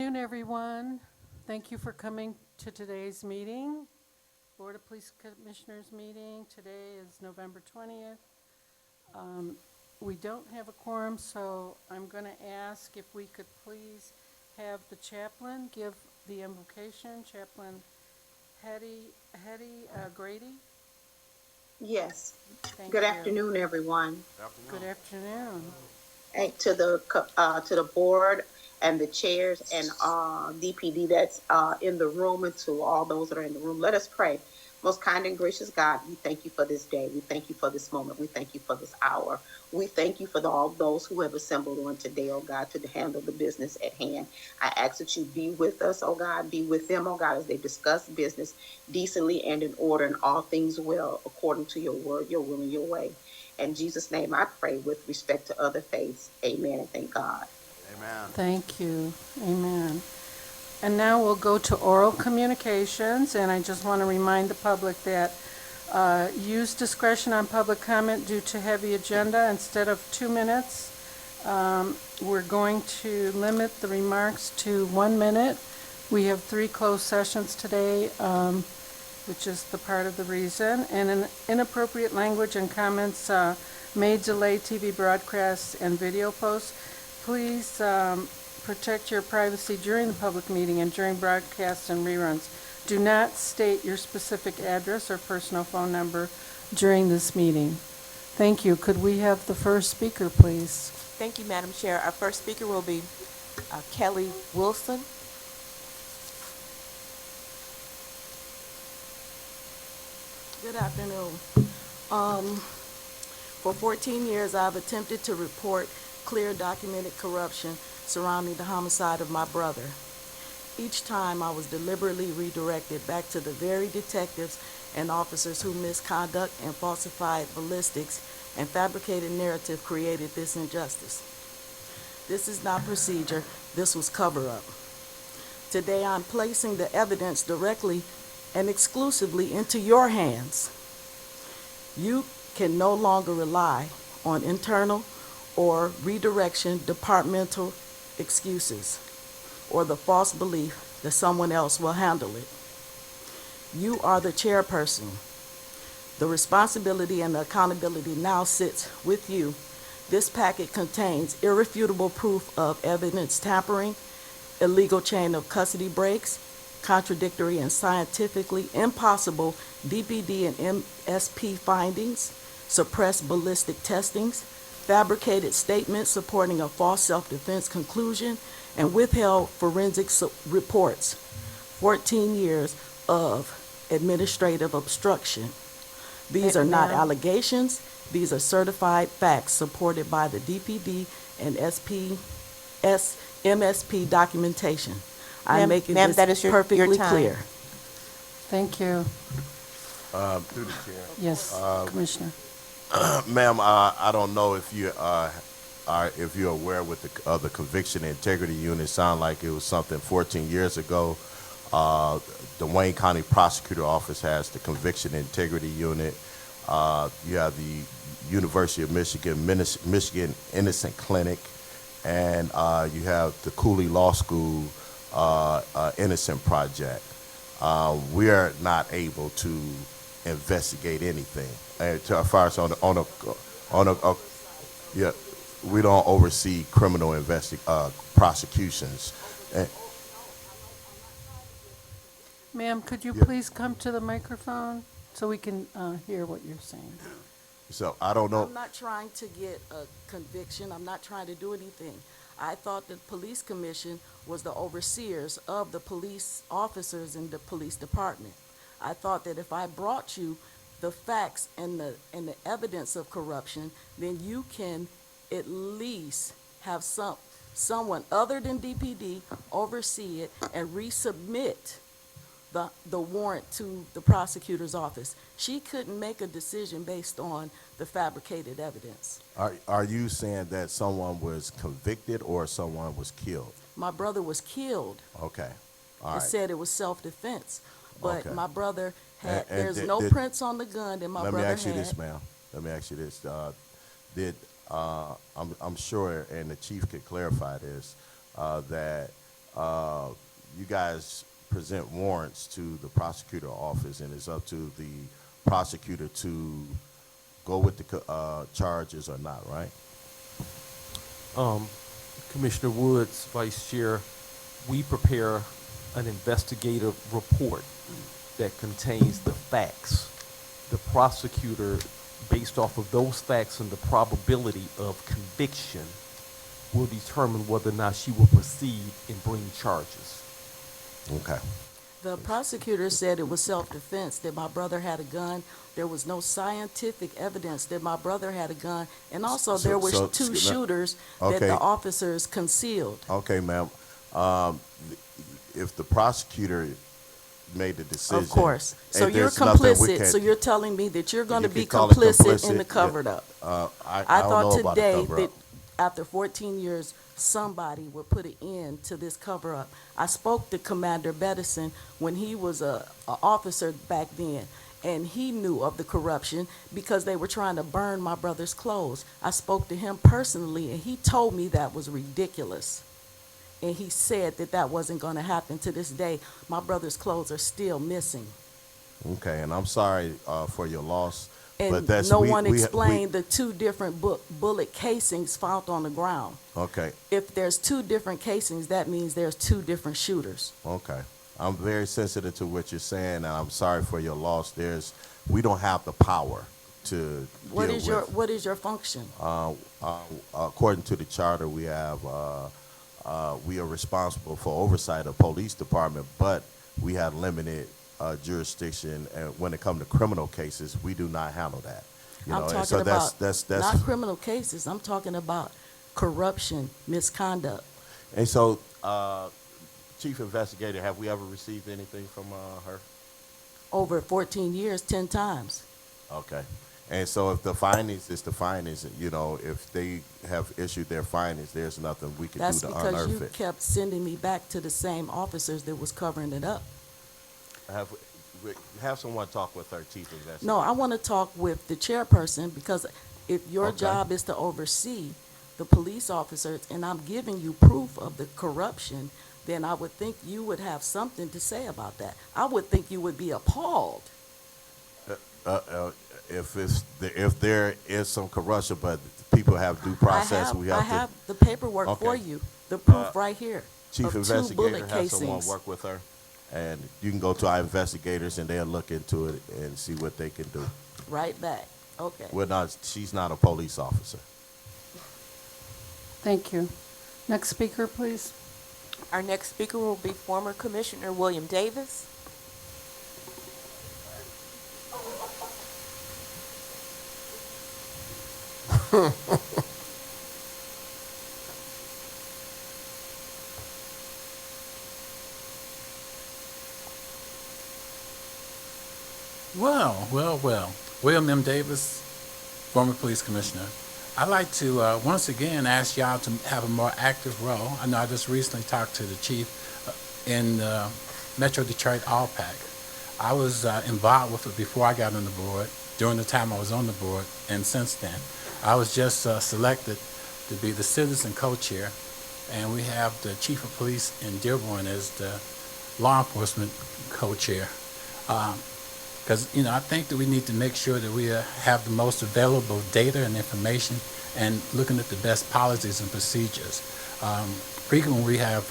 afternoon, everyone. Thank you for coming to today's meeting. Board of Police Commissioners meeting. Today is November 20th. We don't have a quorum, so I'm going to ask if we could please have the chaplain give the invocation. Chaplain Hetty Grady. Yes. Thank Good you. afternoon, everyone. Good afternoon. Hey, to the board and the chairs and DPD that's in the room, and to all those that are in the room, let us pray. Most kind and gracious God, we thank you for this day. We thank you for this moment. We thank you for this hour. We thank you for all those who have assembled on today, oh God, to handle the business at hand. I ask that you be with us, oh God, be with them, oh God, as they discuss business decently and in order, and all things well, according to your word, your will, and your way. In Jesus' name I pray with respect to other faiths. Amen and thank God. Amen. Thank you. Amen. And now we'll go to oral communications, and I just want to remind the public that use discretion on public comment due to heavy agenda. Instead of 2 minutes, we're going to limit the remarks to 1 minute. We have 3 closed sessions today, which is the part of the reason. And an inappropriate language and comments may delay TV broadcasts and video posts. Please protect your privacy during the public meeting and during broadcasts and reruns. Do not state your specific address or personal phone number during this meeting. Thank you. Could we have the first speaker, please? Thank you, Madam Chair. Our first speaker will be Kelly Wilson. Good afternoon. For 14 years, I've attempted to report clear documented corruption surrounding the homicide of my brother. Each time I was deliberately redirected back to the very detectives and officers who misconduct and falsified ballistics and fabricated narrative created this injustice. This is not procedure, this was cover-up. Today I'm placing the evidence directly and exclusively into your hands. You can no longer rely on internal or redirection departmental excuses or the false belief that someone else will handle it. You are the chairperson. The responsibility and the accountability now sits with you. This packet contains irrefutable proof of evidence tampering, illegal chain of custody breaks, contradictory and scientifically impossible DPD and MSP findings, suppressed ballistic testings, fabricated statements supporting a false self-defense conclusion, and withheld forensic reports. 14 years of administrative obstruction. These are not allegations. These are certified facts supported by the DPD and MSP documentation. I'm making Ma'am, this that is your perfectly time. clear. Thank you. Through the chair. Yes, Commissioner. Ma'am, I don't know if you if you're aware with the conviction integrity unit. Sound like it was something 14 years ago. The Wayne County Prosecutor Office has the conviction integrity unit. You have the University of Michigan Michigan Innocent Clinic, and you have the Cooley Law School Innocent Project. We are not able to investigate anything. As far as yeah, we don't oversee criminal prosecutions. Ma'am, could you Yeah. please come to the microphone so we can hear what you're saying? So I don't know. I'm not trying to get a conviction. I'm not trying to do anything. I thought the police commission was the overseers of the police officers in the police department. I thought that if I brought you the facts and the evidence of corruption, then you can at least have someone other than DPD oversee it and resubmit the warrant to the prosecutor's office. She couldn't make a decision based on the fabricated evidence. Are you saying that someone was convicted or someone was killed? My brother was killed. Okay, all It right. said it was self-defense, but Okay. my brother had, And there's no did- prints on the gun that my Let me brother ask you this, had. ma'am. Let me ask you this. I'm sure, and the chief could clarify this, that you guys present warrants to the prosecutor office, and it's up to the prosecutor to go with the charges or not, right? Commissioner Woods, Vice Chair, we prepare an investigative report that contains the facts. The prosecutor, based off of those facts and the probability of conviction, will determine whether or not she will proceed and bring charges. Okay. The prosecutor said it was self-defense, that my brother had a gun. There was no scientific evidence that my brother had a gun. And also, there were two shooters that Okay. the officers concealed. Okay, ma'am. If the prosecutor made the decision. Of course. So and you're there's nothing we complicit. can't- So you're telling me that you're going to You be can call it complicit in the complicit, covered-up. I I don't thought know about the today cover-up. that after 14 years, somebody would put an end to this cover-up. I spoke to Commander Bettison when he was a officer back then, and he knew of the corruption because they were trying to burn my brother's clothes. I spoke to him personally, and he told me that was ridiculous. And he said that that wasn't going to happen. To this day, my brother's clothes are still missing. Okay, and I'm sorry for your loss. But And that's, no we- one we- explained the two different bullet casings found on the ground. Okay, If there's two different casings, that means there's two different shooters. okay. I'm very sensitive to what you're saying, and I'm sorry for your loss. We don't have the power to What deal is your with. what is your function? According to the charter, we are responsible for oversight of police department, but we have limited jurisdiction, and when it comes to criminal cases, we do not handle that. You I'm know, and talking so about that's not criminal cases. I'm talking about corruption, misconduct. and so, Chief Investigator, have we ever received anything from her? Over 14 years, 10 times. Okay. And so if the findings is the findings, you know, if they have issued their findings, there's nothing we can That's do to because unearth you it. kept sending me back to the same officers that was covering it up. Have someone talk with her, Chief Investigator. No, I want to talk with the chairperson because if your Okay. job is to oversee the police officers and I'm giving you proof of the corruption, then I would think you would have something to say about that. I would think you would be appalled. If there is some corruption, but people have due process, we I have have to. the paperwork for Okay. you, the proof right here Chief of two Investigator, bullet have someone casings. work with her, and you can go to our investigators and they'll look into it and see what they can do. Right back. Okay. She's not a police officer. Thank you. Next speaker, please. Our next speaker will be former Commissioner William Davis. Well. William M. Davis, former police commissioner. I'd like to once again ask y'all to have a more active role. I know I just recently talked to the chief in Metro Detroit ALPAC. I was involved with it before I got on the board, during the time I was on the board, and since then. I was just selected to be the citizen co-chair, and we have the chief of police in Dearborn as the law enforcement co-chair. Because, you know, I think that we need to make sure that we have the most available data and information and looking at the best policies and procedures. Frequently, we have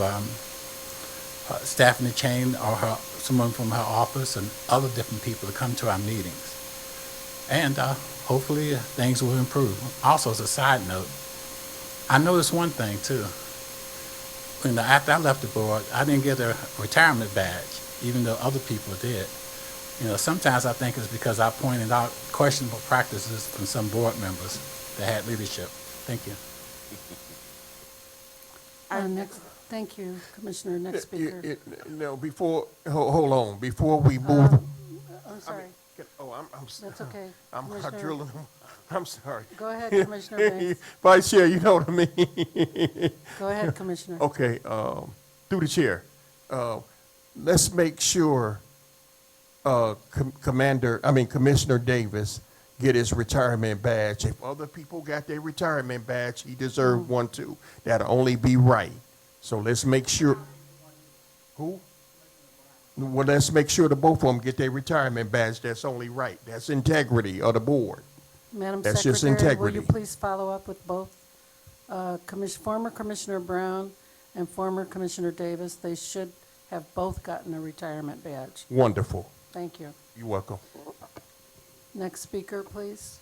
Stephanie Chain or someone from her office and other different people to come to our meetings. And hopefully things will improve. Also, as a side note, I noticed one thing, too. After I left the board, I didn't get a retirement badge, even though other people did. You know, sometimes I think it's because I pointed out questionable practices from some board members that had leadership. Thank you. Thank you, Commissioner. Next speaker. No, hold on, before we move. I'm sorry. I'm That's okay. I'm Commissioner- drilling. I'm sorry. Go ahead, Commissioner Banks. Vice Chair, you know what I mean? Go ahead, Commissioner. Okay, through the chair, let's make sure Commissioner Davis get his retirement badge. If other people got their retirement badge, he deserved one too. That'll only be right. So let's make sure. Who? Well, let's make sure the both of them get their retirement badge. That's only right. That's integrity of the board. Madam That's just Secretary, will you integrity. please follow up with both former Commissioner Brown and former Commissioner Davis? They should have both gotten a retirement badge. Wonderful. Thank you. You're welcome. Next speaker, please.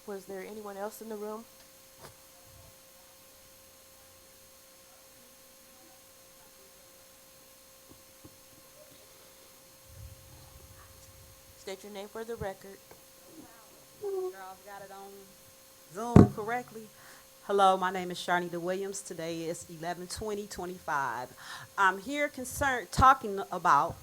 Was there anyone else in the room? State your name for the record. Charles got it on Zoom correctly. Hello, my name is Sharnita Williams. Today is 11/20/25. I'm here talking about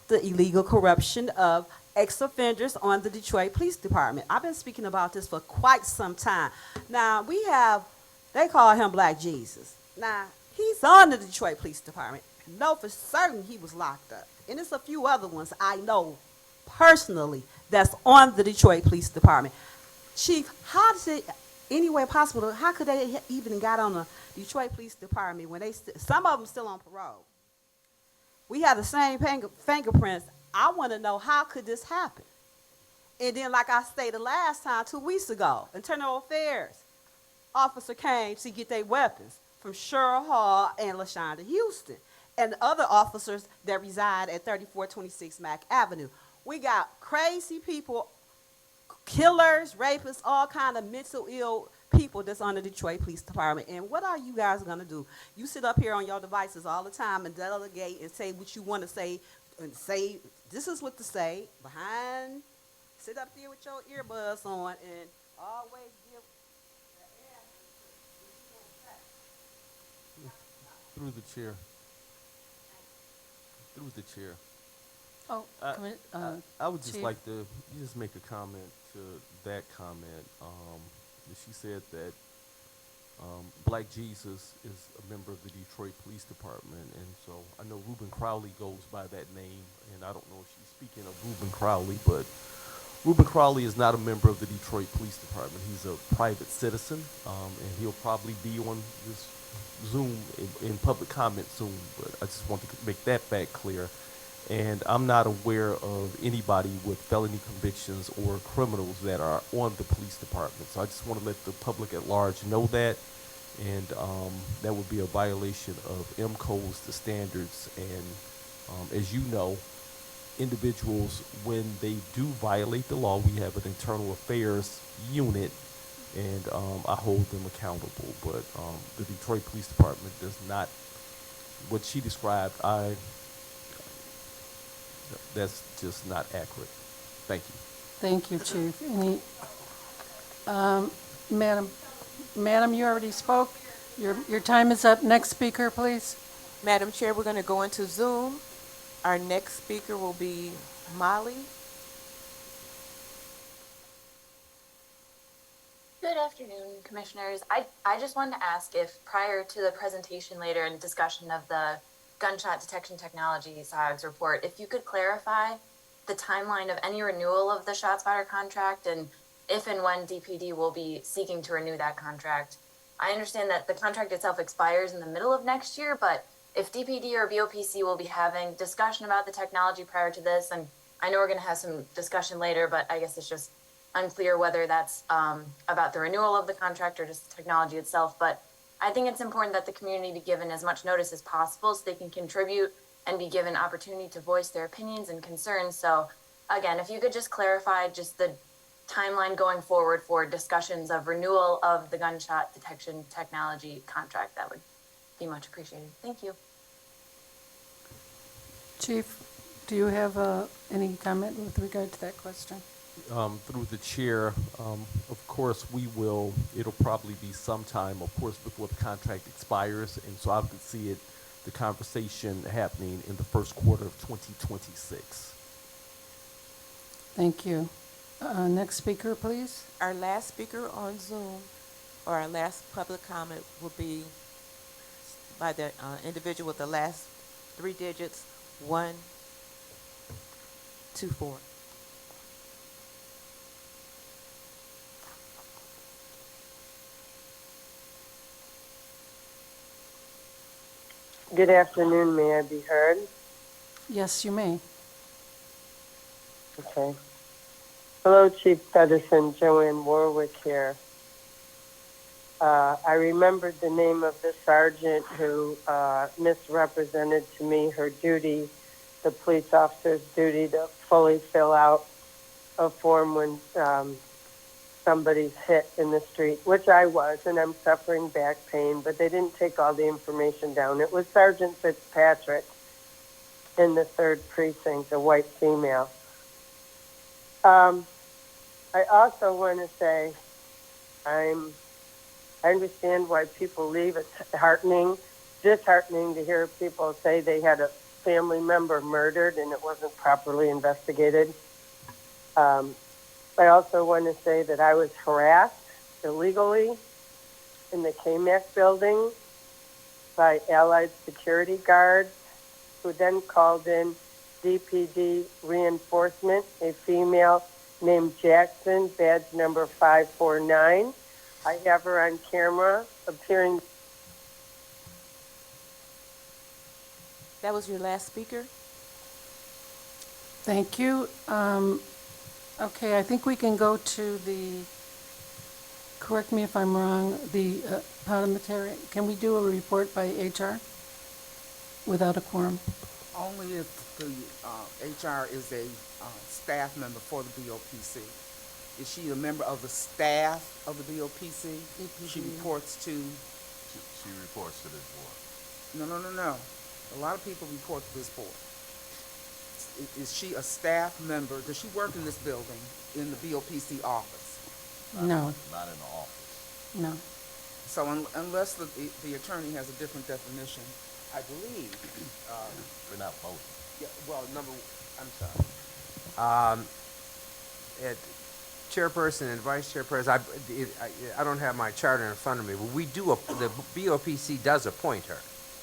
the illegal corruption of ex-offenders on the Detroit Police Department. I've been speaking about this for quite some time. Now, they call him Black Jesus. Now, he's on the Detroit Police Department. Know for certain he was locked up. And there's a few other ones I know personally that's on the Detroit Police Department. Chief, how does it, any way possible, how could they even got on the Detroit Police Department when some of them still on parole? We have the same fingerprints. I want to know, how could this happen? And then, like I stated last time, 2 weeks ago, Internal Affairs officer came to get their weapons from Cheryl Hall and LaShonda Houston and other officers that reside at 3426 Mack Avenue. We got crazy people, killers, rapists, all kind of mental ill people that's on the Detroit Police Department. And what are you guys going to do? You sit up here on your devices all the time and delegate and say what you want to say and say this is what to say behind, sit up there with your earbuds on and always give the answer. Through the chair. Through the chair. Oh, I would just Chief? like to just make a comment to that comment. She said that Black Jesus is a member of the Detroit Police Department, and so I know Reuben Crowley goes by that name, and I don't know if she's speaking of Reuben Crowley, but Reuben Crowley is not a member of the Detroit Police Department. He's a private citizen, and he'll probably be on this Zoom in public comment soon, but I just want to make that fact clear. And I'm not aware of anybody with felony convictions or criminals that are on the police department. So I just want to let the public at large know that. And that would be a violation of MCOs, the standards. And as you know, individuals, when they do violate the law, we have an internal affairs unit, and I hold them accountable. But the Detroit Police Department does not, what she described, that's just not accurate. Thank you. Thank you, Chief. Madam, you already spoke. Your time is up. Next speaker, please. Madam Chair, we're going to go into Zoom. Our next speaker will be Molly. Good afternoon, Commissioners. I just wanted to ask if prior to the presentation later and discussion of the Gunshot Detection Technology SIOGS report, if you could clarify the timeline of any renewal of the ShotSpotter contract and if and when DPD will be seeking to renew that contract. I understand that the contract itself expires in the middle of next year, but if DPD or BOPC will be having discussion about the technology prior to this, and I know we're going to have some discussion later, but I guess it's just unclear whether that's about the renewal of the contract or just the technology itself. But I think it's important that the community be given as much notice as possible so they can contribute and be given opportunity to voice their opinions and concerns. So again, if you could just clarify just the timeline going forward for discussions of renewal of the gunshot detection technology contract, that would be much appreciated. Thank you. Chief, do you have any comment with regard to that question? Through the chair, of course, it'll probably be sometime, of course, before the contract expires, and so I could see the conversation happening in the first quarter of 2026. Thank you. Next speaker, please. Our last speaker on Zoom, or our last public comment, will be by the individual with the last 3 digits, 124. Good afternoon. May I be heard? Yes, you may. Okay. Hello, Chief Pedersen. Joanne Warwick here. I remembered the name of the sergeant who misrepresented to me her duty, the police officer's duty to fully fill out a form when somebody's hit in the street, which I was, and I'm suffering back pain, but they didn't take all the information down. It was Sergeant Fitzpatrick in the 3rd Precinct, a white female. I also want to say I understand why people leave. It's disheartening to hear people say they had a family member murdered and it wasn't properly investigated. I also want to say that I was harassed illegally in the KMAC building by Allied security guards who then called in DPD reinforcement, a female named Jackson, badge number 549. I have her on camera appearing. That was your last speaker? Thank you. Okay, I think we can go to the, correct me if I'm wrong, the parliamentary, can we do a report by HR without a quorum? Only if the HR is a staff member for the BOPC. Is she a member of the staff of the BOPC? She reports to... She reports to this board. No. A lot of people report to this board. Is she a staff member? Does she work in this building in the BOPC office? No, Not in the office. no. So unless the attorney has a different definition, I believe... We're not voting. Yeah, well, I'm sorry. Chairperson and vice chairperson, I don't have my charter in front of me, but the BOPC does appoint her.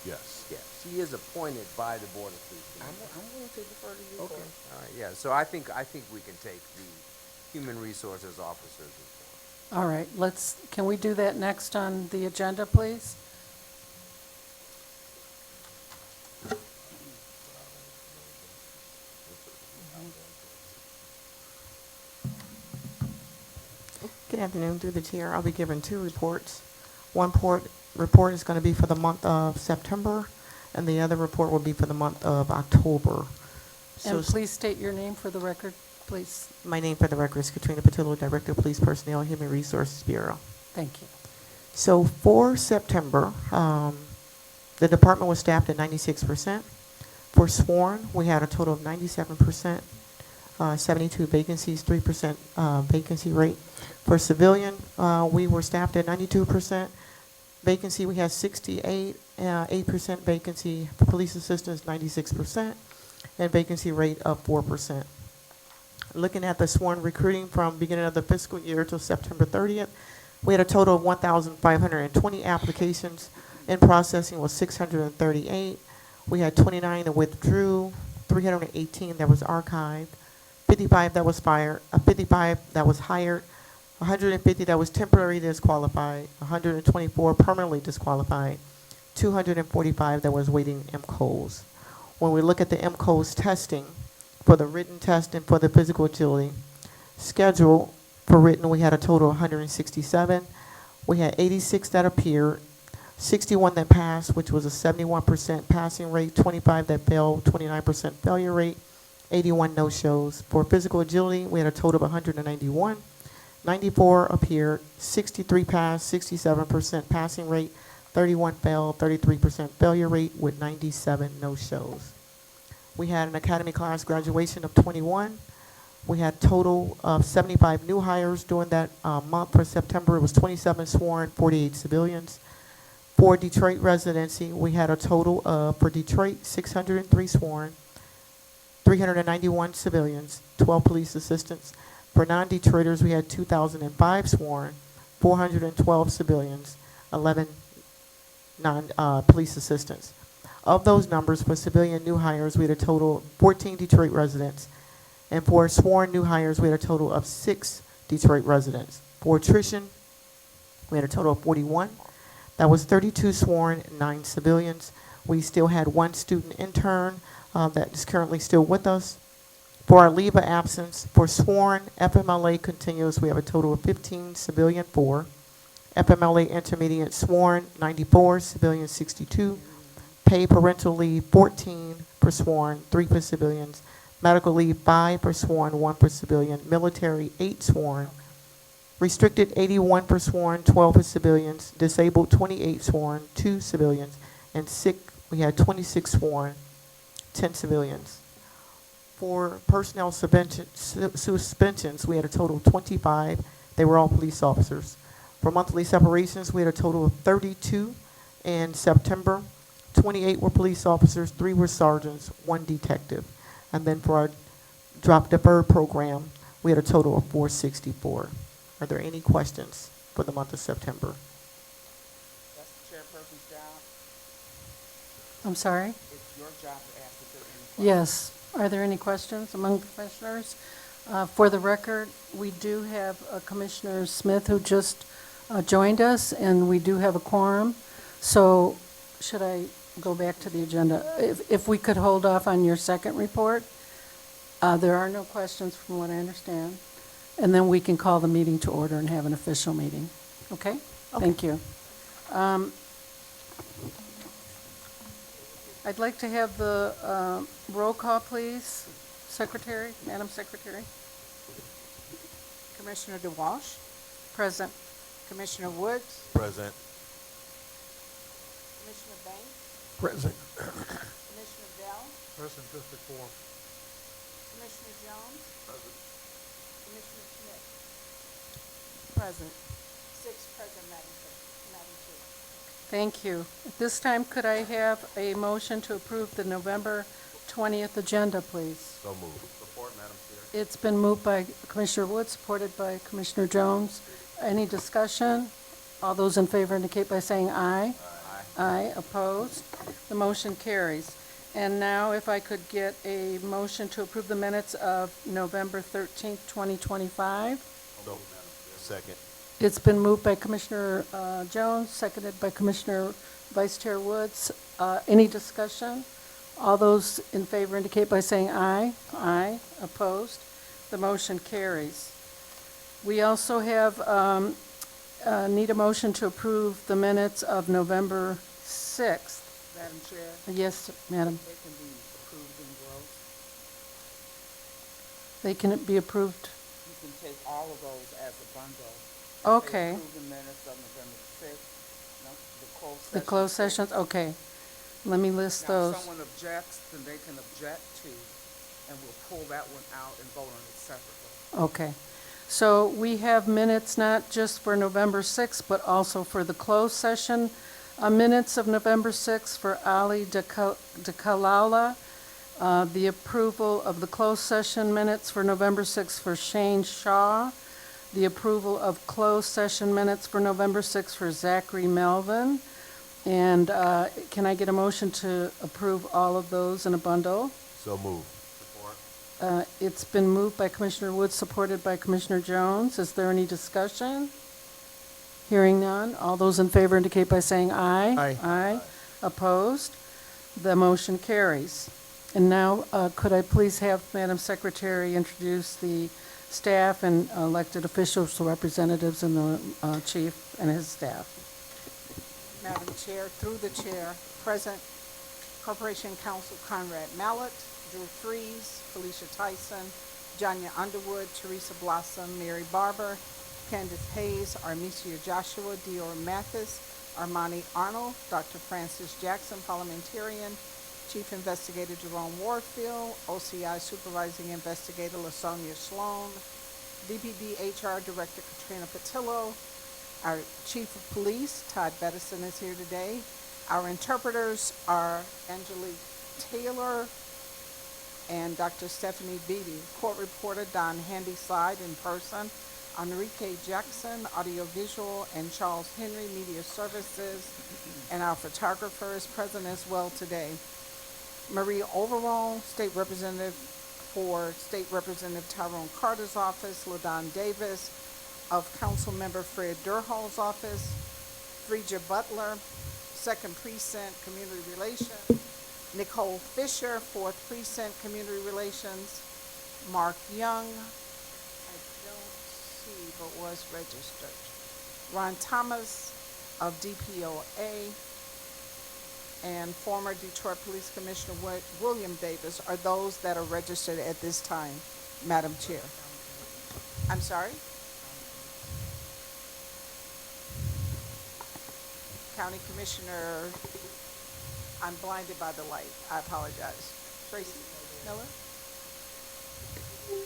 Yes. Yes, she is appointed by the Board of Police. I'm going to defer to you. Okay. All right, yeah, so I think we can take the Human Resources Officer's report. All right, can we do that next on the agenda, please? Good afternoon. Through the chair, I'll be giving 2 reports. One report is going to be for the month of September, and the other report will be for the month of October. And please state your name for the record, please. My name for the record is Katrina Patillo, Director of Police Personnel, Human Resources Bureau. Thank you. So for September, the department was staffed at 96%. For sworn, we had a total of 97%, 72 vacancies, 3% vacancy rate. For civilian, we were staffed at 92%. Vacancy, we had 68, 8% vacancy. For police assistants, 96%, and vacancy rate of 4%. Looking at the sworn recruiting from beginning of the fiscal year till September 30th, we had a total of 1,520 applications. In processing was 638. We had 29 that withdrew, 318 that was archived, 55 that was fired, 55 that was hired, 150 that was temporarily disqualified, 124 permanently disqualified, 245 that was waiting MCOs. When we look at the MCOs testing, for the written test and for the physical agility schedule, for written we had a total of 167. We had 86 that appeared, 61 that passed, which was a 71% passing rate, 25 that failed, 29% failure rate, 81 no-shows. For physical agility, we had a total of 191. 94 appeared, 63 passed, 67% passing rate, 31 failed, 33% failure rate with 97 no-shows. We had an academy class graduation of 21. We had total of 75 new hires during that month. For September, it was 27 sworn, 48 civilians. For Detroit residency, we had a total of, for Detroit, 603 sworn, 391 civilians, 12 police assistants. For non-Detroiters, we had 2,005 sworn, 412 civilians, 11 police assistants. Of those numbers, for civilian new hires, we had a total of 14 Detroit residents. And for sworn new hires, we had a total of 6 Detroit residents. For attrition, we had a total of 41. That was 32 sworn, 9 civilians. We still had one student intern that is currently still with us. For our leave of absence, for sworn, FMLA continuous, we have a total of 15, civilian 4. FMLA intermediate sworn, 94, civilian 62. Paid parental leave, 14 for sworn, 3 for civilians. Medical leave, 5 for sworn, 1 for civilian. Military, 8 sworn. Restricted, 81 for sworn, 12 for civilians. Disabled, 28 sworn, 2 civilians. And sick, we had 26 sworn, 10 civilians. For personnel suspensions, we had a total of 25. They were all police officers. For monthly separations, we had a total of 32 in September. 28 were police officers, 3 were sergeants, 1 detective. And then for our drop deferred program, we had a total of 464. Are there any questions for the month of September? That's the chairperson's job. I'm sorry? It's your job to ask if there are any questions. Yes. Are there any questions among the commissioners? For the record, we do have Commissioner Smith who just joined us, and we do have a quorum. So should I go back to the agenda? If we could hold off on your second report. There are no questions from what I understand. And then we can call the meeting to order and have an official meeting. Okay? Thank you. I'd like to have the roll call, please. Secretary, Madam Secretary. Commissioner DeWalsh, Present. Commissioner Woods, Present. Commissioner Banks, Present. Commissioner Dell, Present, District 4. Commissioner Jones, Commissioner Smith. Present. 6 present, Madam Chair. Thank you. At this time, could I have a motion to approve the November 20th agenda, please? So moved. Support, Madam Chair. It's been moved by Commissioner Wood, supported by Commissioner Jones. Any discussion? All those in favor indicate by saying aye. Aye. Opposed? The motion carries. And now if I could get a motion to approve the minutes of November 13th, 2025. So, Madam Chair. Second. It's been moved by Commissioner Jones, seconded by Commissioner Vice Chair Woods. Any discussion? All those in favor indicate by saying aye. Aye. Opposed? The motion carries. We also have, need a motion to approve the minutes of November 6th. Madam Chair, Yes, madam. they can be approved in gross. They can be approved. You can take all of those as a bundle. Okay. They approve the minutes of November 6th, no, the closed session. The closed sessions, okay. Let me list Now, those. if someone objects, then they can object to, and we'll pull that one out and vote on it separately. Okay. So we have minutes not just for November 6th, but also for the closed session minutes of November 6th for Ali DeKalala. The approval of the closed session minutes for November 6th for Shane Shaw. The approval of closed session minutes for November 6th for Zachary Melvin. And can I get a motion to approve all of those in a bundle? So moved. Support. It's been moved by Commissioner Woods, supported by Commissioner Jones. Is there any discussion? Hearing none. All those in favor indicate by saying aye. Aye. Aye. Opposed? The motion carries. And now, could I please have Madam Secretary introduce the staff and elected officials, the representatives, and the chief and his staff? Madam Chair, through the chair, present Corporation Counsel Conrad Mallett, Drew Freeze, Felicia Tyson, Janya Underwood, Teresa Blossom, Mary Barber, Candace Hayes, Armicia Joshua, Dior Mathis, Armani Arnold, Dr. Francis Jackson, parliamentarian, Chief Investigator Jerome Warfield, OCI Supervising Investigator LaSonia Sloan, DPD HR Director Katrina Patillo, our Chief of Police, Todd Bettison, is here today. Our interpreters are Angelique Taylor and Dr. Stephanie Beatty. Court reporter Don Handyside in person. Enrique Jackson, audiovisual, and Charles Henry, media services. And our photographer is present as well today. Maria Overall, State Representative for State Representative Tyrone Carter's office. LaDon Davis of Council Member Fred Durhall's office. Frida Butler, 2nd Precinct, Community Relations. Nicole Fisher, 4th Precinct, Community Relations. Mark Young, I don't see, but was registered. Ron Thomas of DPOA, and former Detroit Police Commissioner William Davis are those that are registered at this time, Madam Chair. I'm sorry? County Commissioner, I'm blinded by the light. I apologize. Tracy Miller?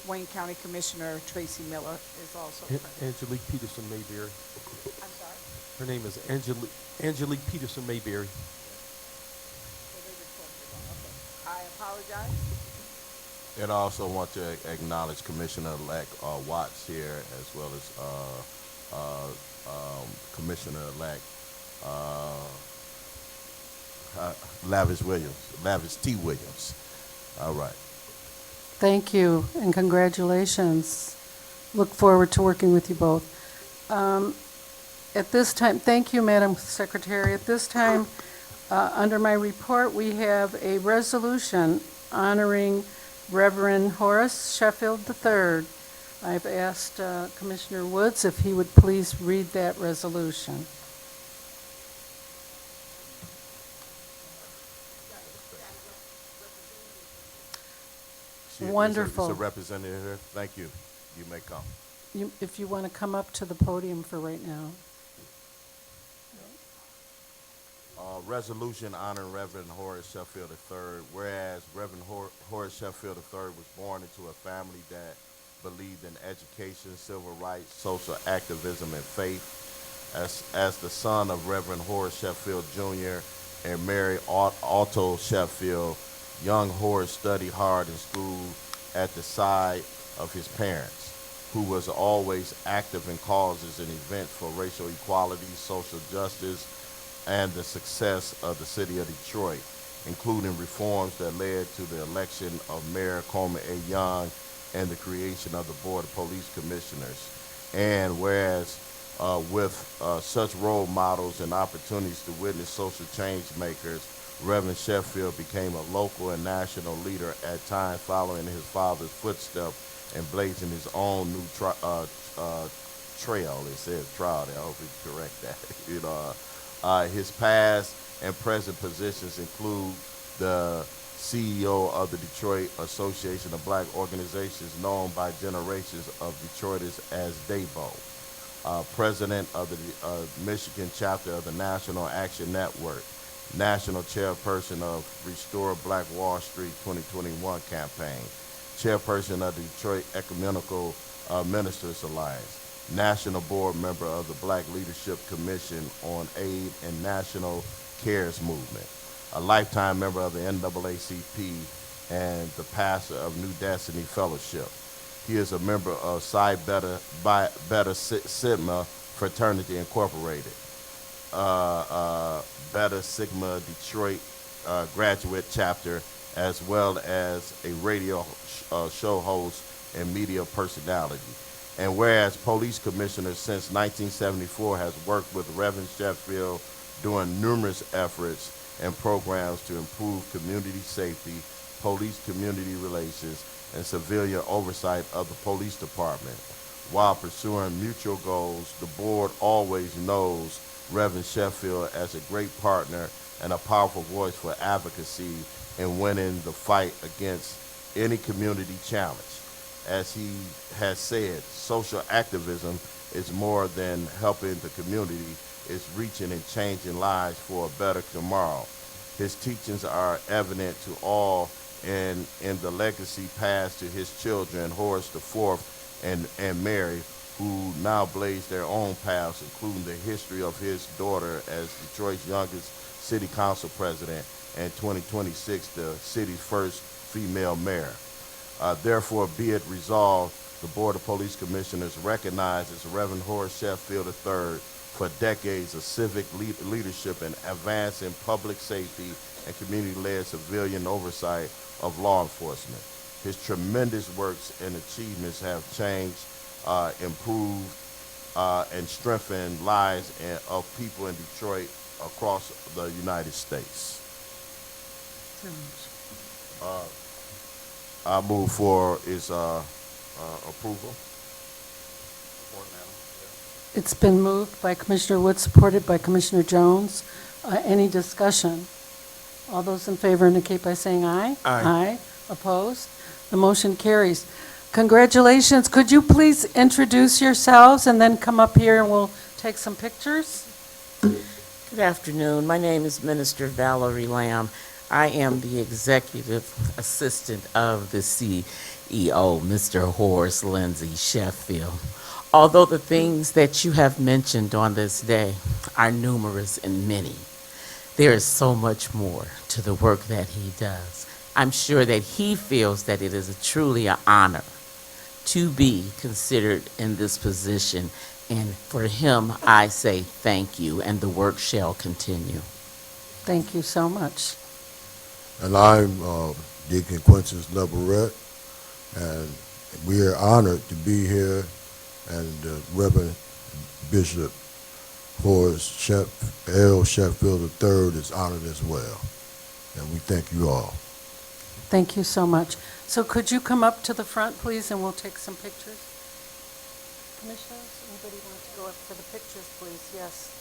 Wayne County Commissioner Tracy Miller is also present. Angelique Peterson Mayberry. I'm sorry? Her name is Angelique Peterson Mayberry. I apologize. And I also want to acknowledge Commissioner-elect Watts here, as well as Commissioner-elect Lavish T. Williams. All right. Thank you, and congratulations. Look forward to working with you both. At this time, thank you, Madam Secretary. At this time, under my report, we have a resolution honoring Reverend Horace Sheffield III. I've asked Commissioner Woods if he would please read that resolution. Wonderful. It's a representative here. Thank you. You may come. If you want to come up to the podium for right now. Resolution honoring Reverend Horace Sheffield III. Whereas Reverend Horace Sheffield III was born into a family that believed in education, civil rights, social activism, and faith. As the son of Reverend Horace Sheffield Jr. and Mary Otto Sheffield, young Horace studied hard in school at the side of his parents, who was always active in causes and events for racial equality, social justice, and the success of the city of Detroit, including reforms that led to the election of Mayor Coleman A. Young and the creation of the Board of Police Commissioners. And whereas with such role models and opportunities to witness social change makers, Reverend Sheffield became a local and national leader, at times following his father's footsteps and blazing his own new trail. It says trial there. I hope you correct that. His past and present positions include the CEO of the Detroit Association of Black Organizations, known by generations of Detroiters as DABO, president of the Michigan chapter of the National Action Network, national chairperson of Restore Black Wall Street 2021 campaign, chairperson of the Detroit Ecumenical Ministers Alliance, national board member of the Black Leadership Commission on Aid and National Cares Movement, a lifetime member of the NAACP, and the pastor of New Destiny Fellowship. He is a member of Psi Beta Sigma Fraternity Incorporated, Beta Sigma Detroit graduate chapter, as well as a radio show host and media personality. And whereas police commissioner since 1974 has worked with Reverend Sheffield doing numerous efforts and programs to improve community safety, police community relations, and civilian oversight of the police department. While pursuing mutual goals, the board always knows Reverend Sheffield as a great partner and a powerful voice for advocacy in winning the fight against any community challenge. As he has said, social activism is more than helping the community, it's reaching and changing lives for a better tomorrow. His teachings are evident to all and in the legacy passed to his children, Horace IV and Mary, who now blaze their own paths, including the history of his daughter as Detroit's youngest city council president and 2026 the city's first female mayor. Therefore, be it resolved, the Board of Police Commissioners recognizes Reverend Horace Sheffield III for decades of civic leadership and advancing public safety and community-led civilian oversight of law enforcement. His tremendous works and achievements have changed, improved, and strengthened lives of people in Detroit across the United States. I move for its approval. It's been moved by Commissioner Wood, supported by Commissioner Jones. Any discussion? All those in favor indicate by saying aye. Aye. Aye. Opposed? The motion carries. Congratulations. Could you please introduce yourselves and then come up here and we'll take some pictures? Good afternoon. My name is Minister Valerie Lamb. I am the executive assistant of the CEO, Mr. Horace Lindsay Sheffield. Although the things that you have mentioned on this day are numerous and many, there is so much more to the work that he does. I'm sure that he feels that it is truly an honor to be considered in this position. And for him, I say thank you, and the work shall continue. Thank you so much. And I'm Deacon Quincy Leverett, and we are honored to be here, and Reverend Bishop Horace L. Sheffield III is honored as well. And we thank you all. Thank you so much. So could you come up to the front, please, and we'll take some pictures? Commissioners, anybody want to go up for the pictures, please? Yes.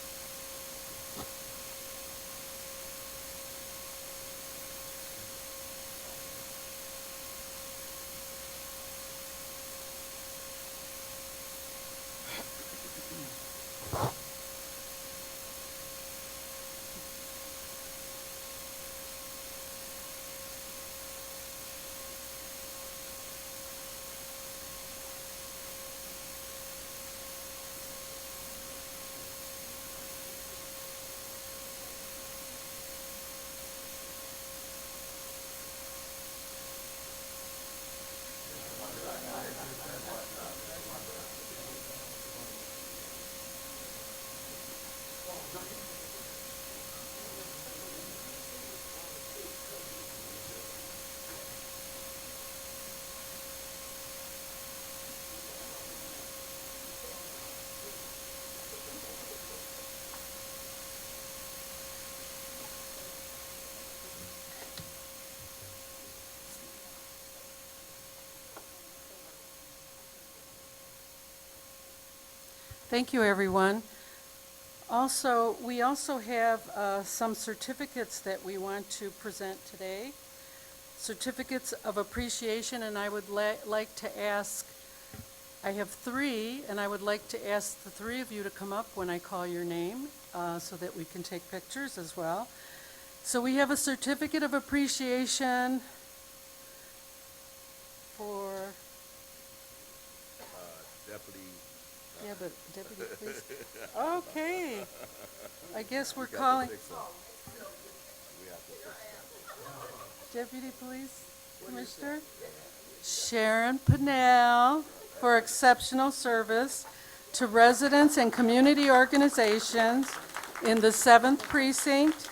Thank you, everyone. Also, we also have some certificates that we want to present today. Certificates of appreciation, and I would like to ask, I have three, and I would like to ask the three of you to come up when I call your name so that we can take pictures as well. So we have a certificate of appreciation for... Deputy. Yeah, but Deputy Police. Okay. I guess we're calling Deputy Police Commissioner Sharon Pinnell for exceptional service to residents and community organizations in the 7th Precinct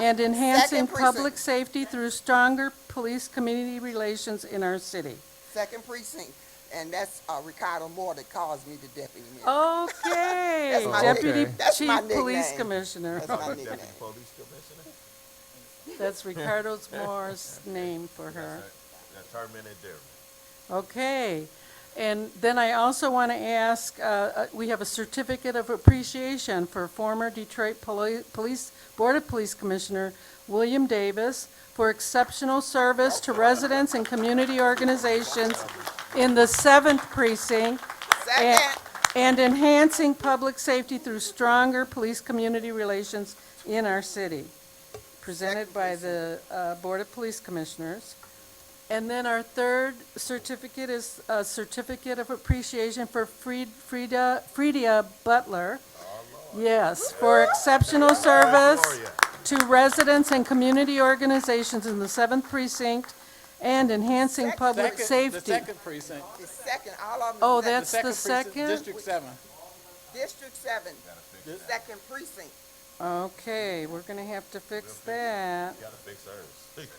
and enhancing public safety through stronger police community relations in our city. 2nd Precinct. And that's Ricardo Moore that calls me the deputy mayor. Okay, That's my Deputy nickname. That's my Chief Police nickname. Commissioner. That's my nickname. Deputy Police Commissioner? That's Ricardo Moore's name for her. That's her minute there. Okay, and then I also want to ask, we have a certificate of appreciation for former Detroit Police Board of Police Commissioner William Davis for exceptional service to residents and community organizations in the 7th Precinct and enhancing public safety through stronger police community relations in our city, presented by the Board of Police Commissioners. And then our third certificate is a certificate of appreciation for Fredia Butler. Yes, for exceptional service to residents and community organizations in the 7th Precinct and enhancing public safety. The 2nd Precinct. The 2nd, all of them. Oh, is that's the Precinct, 2nd? District 7. District 7, 2nd Precinct. Okay, we're gonna have to fix that. You gotta fix hers.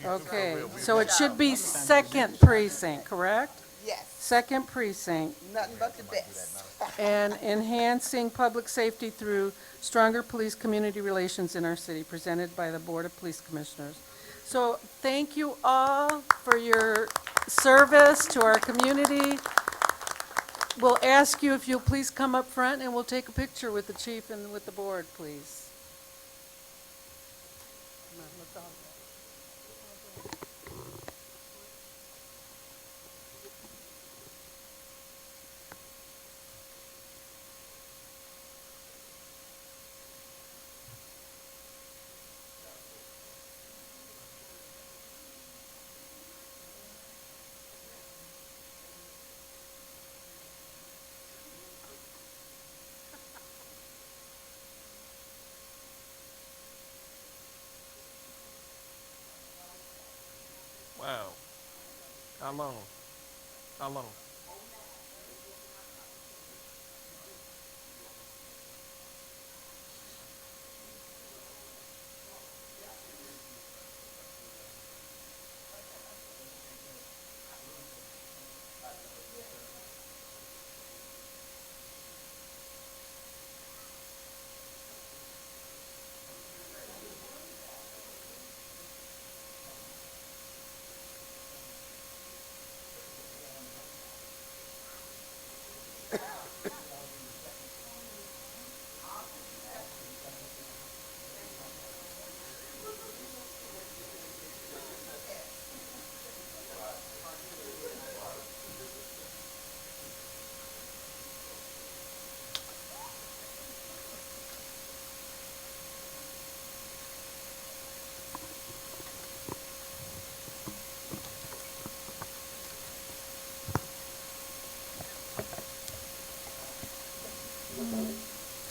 Okay, so it should be 2nd Precinct, correct? Yes. 2nd Precinct. Nothing but the best. and enhancing public safety through stronger police community relations in our city, presented by the Board of Police Commissioners. So thank you all for your service to our community. We'll ask you if you'll please come up front and we'll take a picture with the chief and with the board, please. Come on, let's all go. Wow. How long? How long?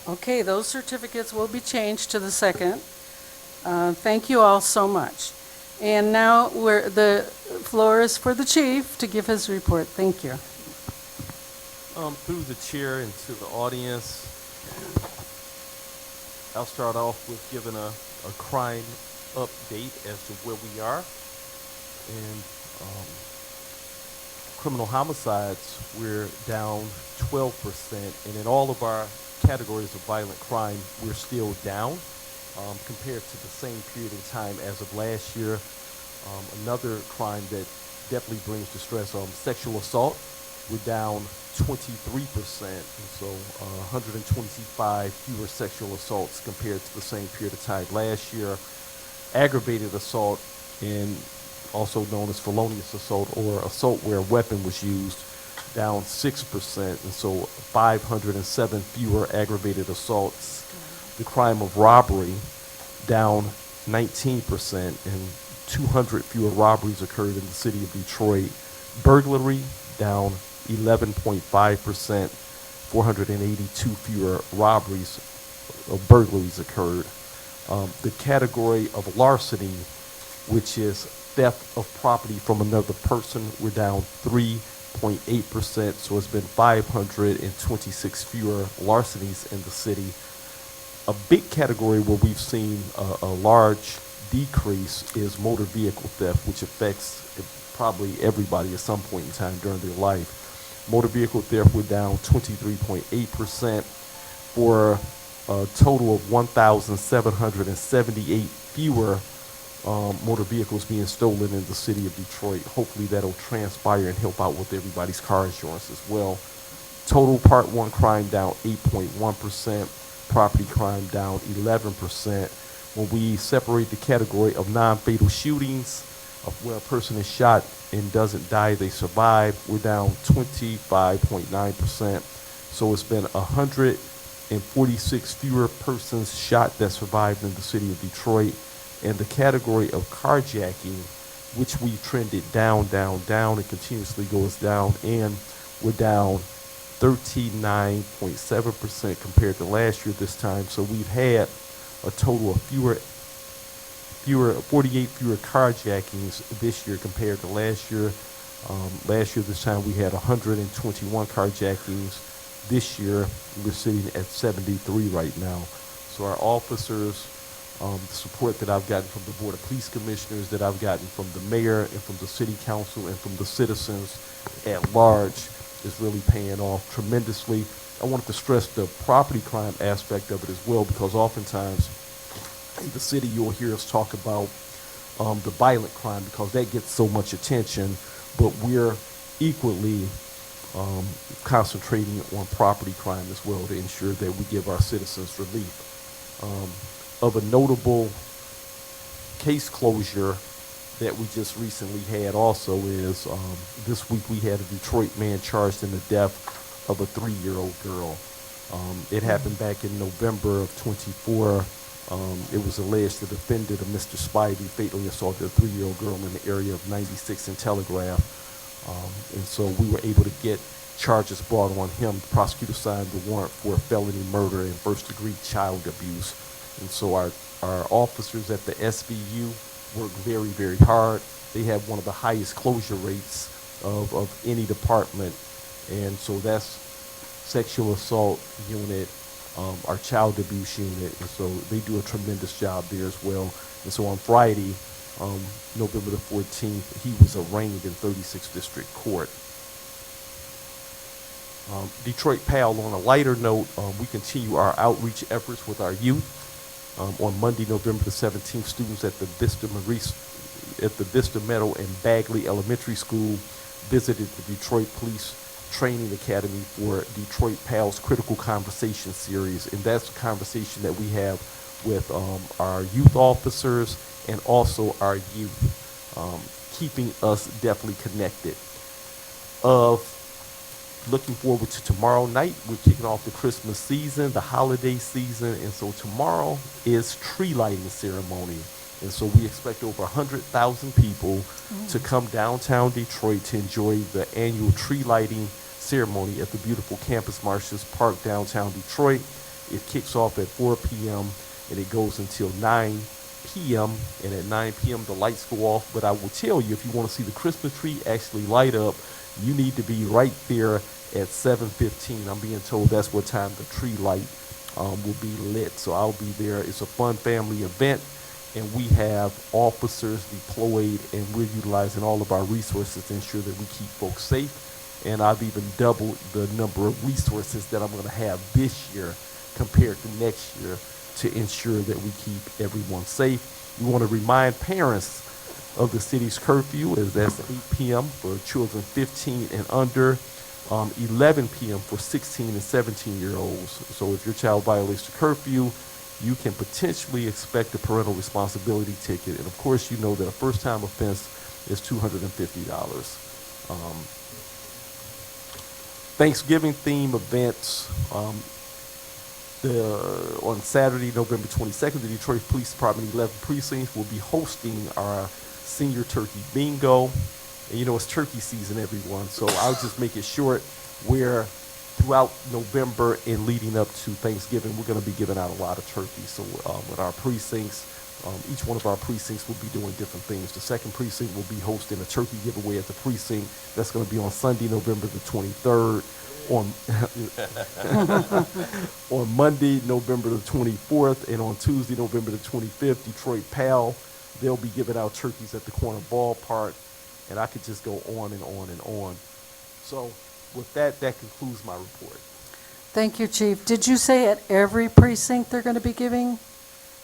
Okay, those certificates will be changed to the second. Thank you all so much. And now the floor is for the chief to give his report. Thank you. Through the chair and to the audience, I'll start off with giving a crime update as to where we are. And criminal homicides, we're down 12%, and in all of our categories of violent crime, we're still down compared to the same period in time as of last year. Another crime that definitely brings distress, sexual assault, we're down 23%, and so 125 fewer sexual assaults compared to the same period of time last year. Aggravated assault, and also known as felonious assault or assault where a weapon was used, down 6%, and so 507 fewer aggravated assaults. The crime of robbery, down 19%, and 200 fewer robberies occurred in the city of Detroit. Burglary, down 11.5%, 482 fewer robberies of burglaries occurred. The category of larceny, which is theft of property from another person, we're down 3.8%, so it's been 526 fewer larcenies in the city. A big category where we've seen a large decrease is motor vehicle theft, which affects probably everybody at some point in time during their life. Motor vehicle theft, we're down 23.8% for a total of 1,778 fewer motor vehicles being stolen in the city of Detroit. Hopefully that'll transpire and help out with everybody's car insurance as well. Total Part 1 crime down 8.1%, property crime down 11%. When we separate the category of non-fatal shootings, of where a person is shot and doesn't die, they survive, we're down 25.9%. So it's been 146 fewer persons shot that survived in the city of Detroit. And the category of carjacking, which we trended down, it continuously goes down, and we're down 39.7% compared to last year this time. So we've had a total of 48 fewer carjackings this year compared to last year. Last year this time we had 121 carjackings. This year we're sitting at 73 right now. So our officers, the support that I've gotten from the Board of Police Commissioners, that I've gotten from the mayor and from the city council and from the citizens at large, is really paying off tremendously. I wanted to stress the property crime aspect of it as well, because oftentimes in the city you'll hear us talk about the violent crime because that gets so much attention, but we're equally concentrating on property crime as well to ensure that we give our citizens relief. Of a notable case closure that we just recently had also is this week we had a Detroit man charged in the death of a 3-year-old girl. It happened back in November of '24. It was alleged the defendant of Mr. Spivey fatally assaulted a 3-year-old girl in the area of 96 and Telegraph. And so we were able to get charges brought on him. The prosecutor signed the warrant for felony murder and first-degree child abuse. And so our officers at the SVU work very, very hard. They have one of the highest closure rates of any department. And so that's sexual assault unit, our child abuse unit. And so they do a tremendous job there as well. And so on Friday, November the 14th, he was arraigned in 36th District Court. Detroit PAL, on a lighter note, we continue our outreach efforts with our youth. On Monday, November the 17th, students at the Vista Meadow and Bagley Elementary School visited the Detroit Police Training Academy for Detroit PAL's Critical Conversation Series. And that's a conversation that we have with our youth officers and also our youth, keeping us definitely connected. Looking forward to tomorrow night. We're kicking off the Christmas season, the holiday season, and so tomorrow is tree lighting ceremony. And so we expect over 100,000 people to come downtown Detroit to enjoy the annual tree lighting ceremony at the beautiful Campus Martius Park, downtown Detroit. It kicks off at 4 p.m. and it goes until 9 p.m. And at 9 p.m. the lights go off. But I will tell you, if you want to see the Christmas tree actually light up, you need to be right there at 7:15. I'm being told that's what time the tree light will be lit. So I'll be there. It's a fun family event, and we have officers deployed, and we're utilizing all of our resources to ensure that we keep folks safe. And I've even doubled the number of resources that I'm going to have this year compared to next year to ensure that we keep everyone safe. We want to remind parents of the city's curfew, as that's 8 p.m. for children 15 and under, 11 p.m. for 16 and 17-year-olds. So if your child violates the curfew, you can potentially expect a parental responsibility ticket. And of course, you know that a first-time offense is $250. Thanksgiving theme events. On Saturday, November 22nd, the Detroit Police Department 11 precincts will be hosting our senior turkey bingo. And you know, it's turkey season, everyone, so I'll just make it short. Where throughout November and leading up to Thanksgiving, we're going to be giving out a lot of turkeys. So with our precincts, each one of our precincts will be doing different things. The second precinct will be hosting a turkey giveaway at the precinct. That's going to be on Sunday, November the 23rd. On Monday, November the 24th, and on Tuesday, November the 25th, Detroit PAL, they'll be giving out turkeys at the corner ballpark, and I could just go on and on and on. So with that, that concludes my report. Thank you, Chief. Did you say at every precinct they're going to be giving?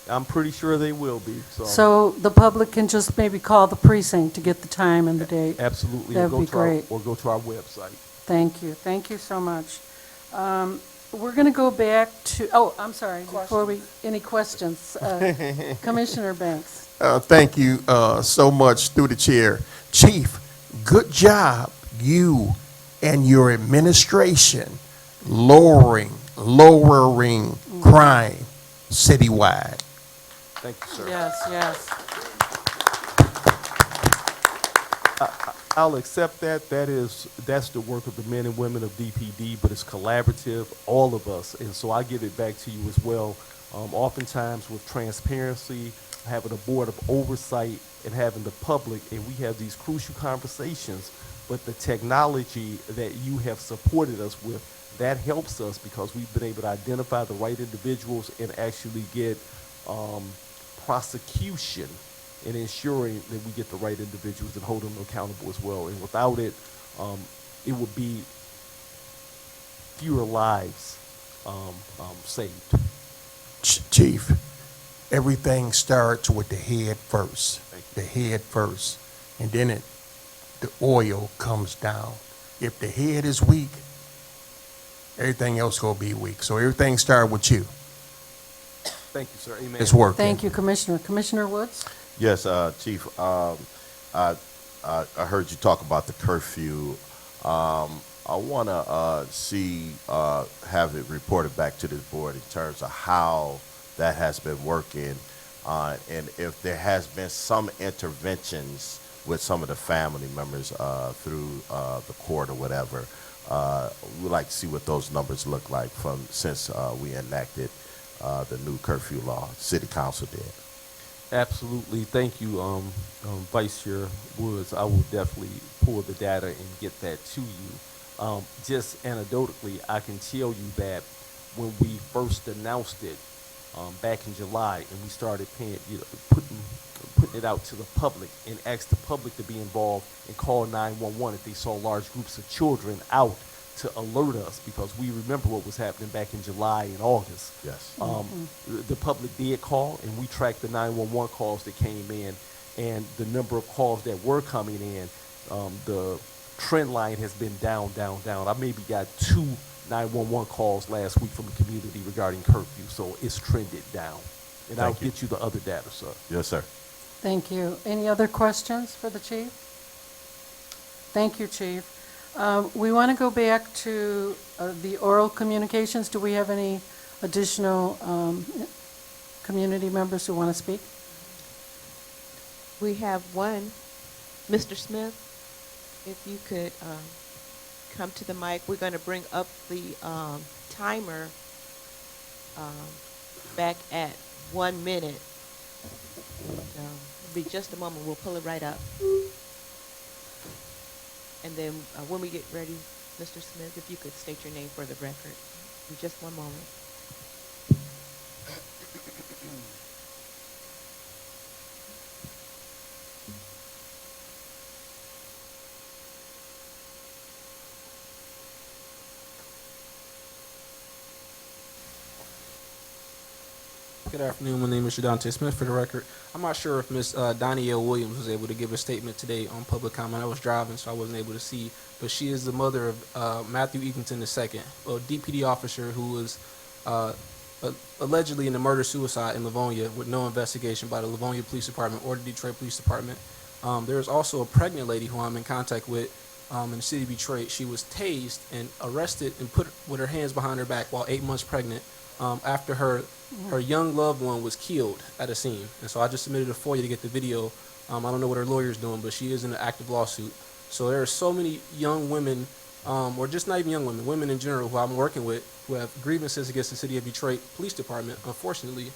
I'm pretty sure they will be. So the public can just maybe call the precinct to get the time and the date? Absolutely. That would be great. Or go to our website. Thank you. Thank you so much. We're going to go back to, I'm sorry, any questions? Commissioner Banks. Thank you so much through the chair. Chief, good job, you and your administration lowering crime citywide. Thank you, sir. Yes. I'll accept that. That's the work of the men and women of DPD, but it's collaborative, all of us. And so I give it back to you as well. Oftentimes with transparency, having a board of oversight and having the public, and we have these crucial conversations, but the technology that you have supported us with, that helps us because we've been able to identify the right individuals and actually get prosecution in ensuring that we get the right individuals and hold them accountable as well. And without it, it would be fewer lives saved. Chief, everything starts with the head first. The head first. And then the oil comes down. If the head is weak, everything else gonna be weak. So everything starts with you. Thank you, sir. Amen. It's working. Thank you, Commissioner. Commissioner Woods? Yes, Chief. I heard you talk about the curfew. I want to have it reported back to this board in terms of how that has been working, and if there has been some interventions with some of the family members through the court or whatever. We'd like to see what those numbers look like since we enacted the new curfew law. City Council did. Absolutely. Thank you, Vice Chair Woods. I will definitely pull the data and get that to you. Just anecdotally, I can tell you that when we first announced it back in July, and we started putting it out to the public and asked the public to be involved and call 911 if they saw large groups of children out, to alert us, because we remember what was happening back in July and August. Yes. The public did call, and we tracked the 911 calls that came in, and the number of calls that were coming in. The trend line has been down, down, down. I maybe got 2 911 calls last week from the community regarding curfew, so it's trended down. And I'll get you the other data, sir. Yes, sir. Thank you. Any other questions for the chief? Thank you, Chief. We want to go back to the oral communications. Do we have any additional community members who want to speak? We have one. Mr. Smith, if you could come to the mic. We're going to bring up the timer back at 1 minute. It'll be just a moment. We'll pull it right up. And then when we get ready, Mr. Smith, if you could state your name for the record. In just 1 moment. Good afternoon. My name is Jadante Smith, for the record. I'm not sure if Ms. Danielle Williams was able to give a statement today on public comment. I was driving, so I wasn't able to see. But she is the mother of Matthew Eakington II, a DPD officer who was allegedly in a murder-suicide in Livonia with no investigation by the Livonia Police Department or the Detroit Police Department. There is also a pregnant lady who I'm in contact with in the city of Detroit. She was tased and arrested and put with her hands behind her back while 8 months pregnant after her young loved one was killed at a scene. And so I just submitted a FOIA to get the video. I don't know what her lawyer's doing, but she is in an active lawsuit. So there are so many young women, or just not even young women, women in general who I'm working with who have grievances against the city of Detroit Police Department, unfortunately.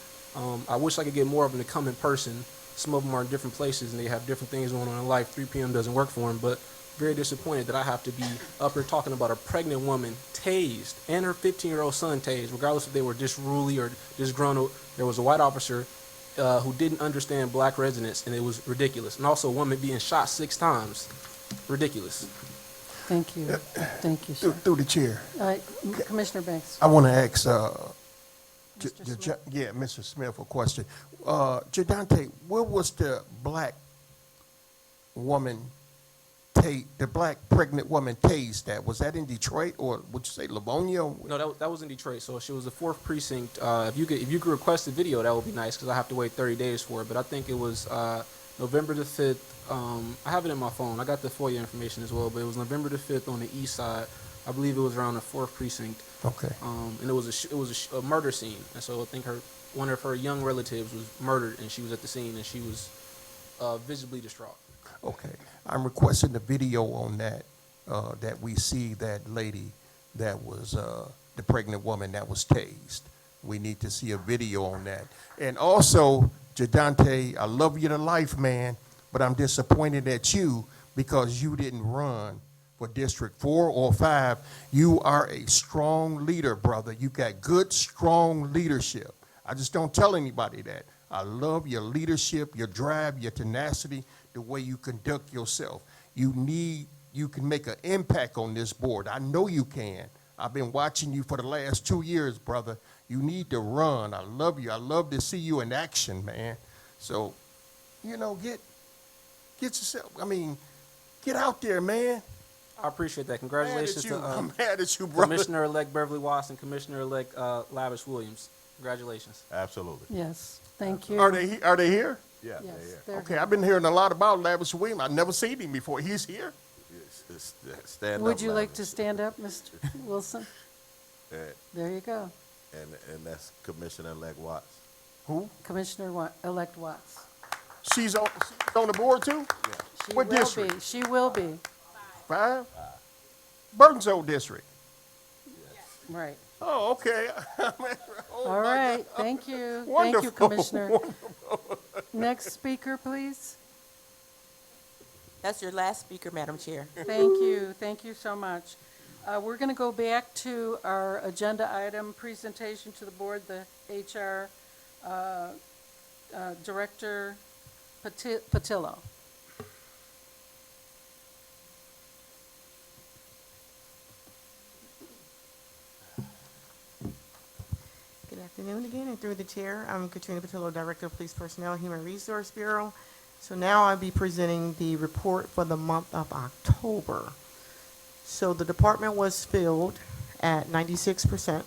I wish I could get more of them to come in person. Some of them are in different places and they have different things going on in life. 3 p.m. doesn't work for them, but very disappointed that I have to be up here talking about a pregnant woman tased and her 15-year-old son tased, regardless if they were disruly or disgruntled. There was a white officer who didn't understand black residents, and it was ridiculous. And also a woman being shot 6 times. Ridiculous. Thank you. Thank you, sir. Through the chair. Commissioner Banks. I want to ask, Mr. Smith, a question. Jadante, where was the black woman, the black pregnant woman tased at? Was that in Detroit, or would you say Livonia? No, that was in Detroit. So she was the 4th precinct. If you could request a video, that would be nice, because I have to wait 30 days for it. But I think it was November the 5th. I have it in my phone. I got the FOIA information as well, but it was November the 5th on the east side. I believe it was around the 4th precinct. Okay. And it was a murder scene. And so I think one of her young relatives was murdered, and she was at the scene, and she was visibly distraught. Okay. I'm requesting the video on that, that we see that lady that was the pregnant woman that was tased. We need to see a video on that. And also, Jadante, I love you to life, man, but I'm disappointed at you because you didn't run for District 4 or 5. You are a strong leader, brother. You got good, strong leadership. I just don't tell anybody that. I love your leadership, your drive, your tenacity, the way you conduct yourself. You can make an impact on this board. I know you can. I've been watching you for the last 2 years, brother. You need to run. I love you. I love to see you in action, man. So, you know, get yourself, get out there, man. I appreciate that. Congratulations to I'm mad at you, brother. Commissioner-elect Beverly Watson, Commissioner-elect Lavish Williams. Congratulations. Absolutely. Yes, thank you. Are they here? Yeah, Yes, yeah. they're Okay, I've been hearing a lot about Lavish Williams. I've never seen him before. He's here? Stand Would up, you like Lavish. to stand up, Mr. Wilson? There you go. And that's Commissioner-elect Watts. Who? Commissioner-elect Watts. She's on the board too? She What will district? be. She will be. 5? Burtonville District. Right. Oh, okay. All right, thank you. Thank you, Wonderful. Commissioner. Next speaker, please. That's your last speaker, Madam Chair. Thank you so much. We're going to go back to our agenda item presentation to the board, the HR Director Patillo. Good afternoon again, and through the chair, I'm Katrina Patillo, Director of Police Personnel, Human Resource Bureau. So now I'll be presenting the report for the month of October. So the department was filled at 96%.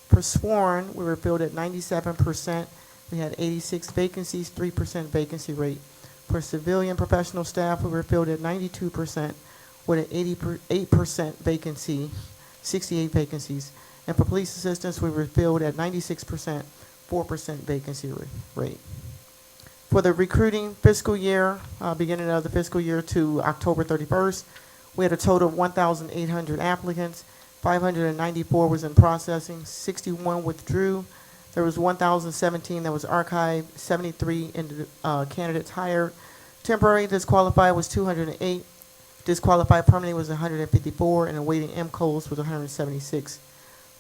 For sworn, we were filled at 97%. We had 86 vacancies, 3% vacancy rate. For civilian professional staff, we were filled at 92% with an 88% vacancy, 68 vacancies. And for police assistants, we were filled at 96%, 4% vacancy rate. For the recruiting fiscal year, beginning of the fiscal year to October 31st, we had a total of 1,800 applicants. 594 was in processing, 61 withdrew. There was 1,017 that was archived, 73 candidates hired. Temporary disqualified was 208. Disqualified permanently was 154, and awaiting MCOs was 176.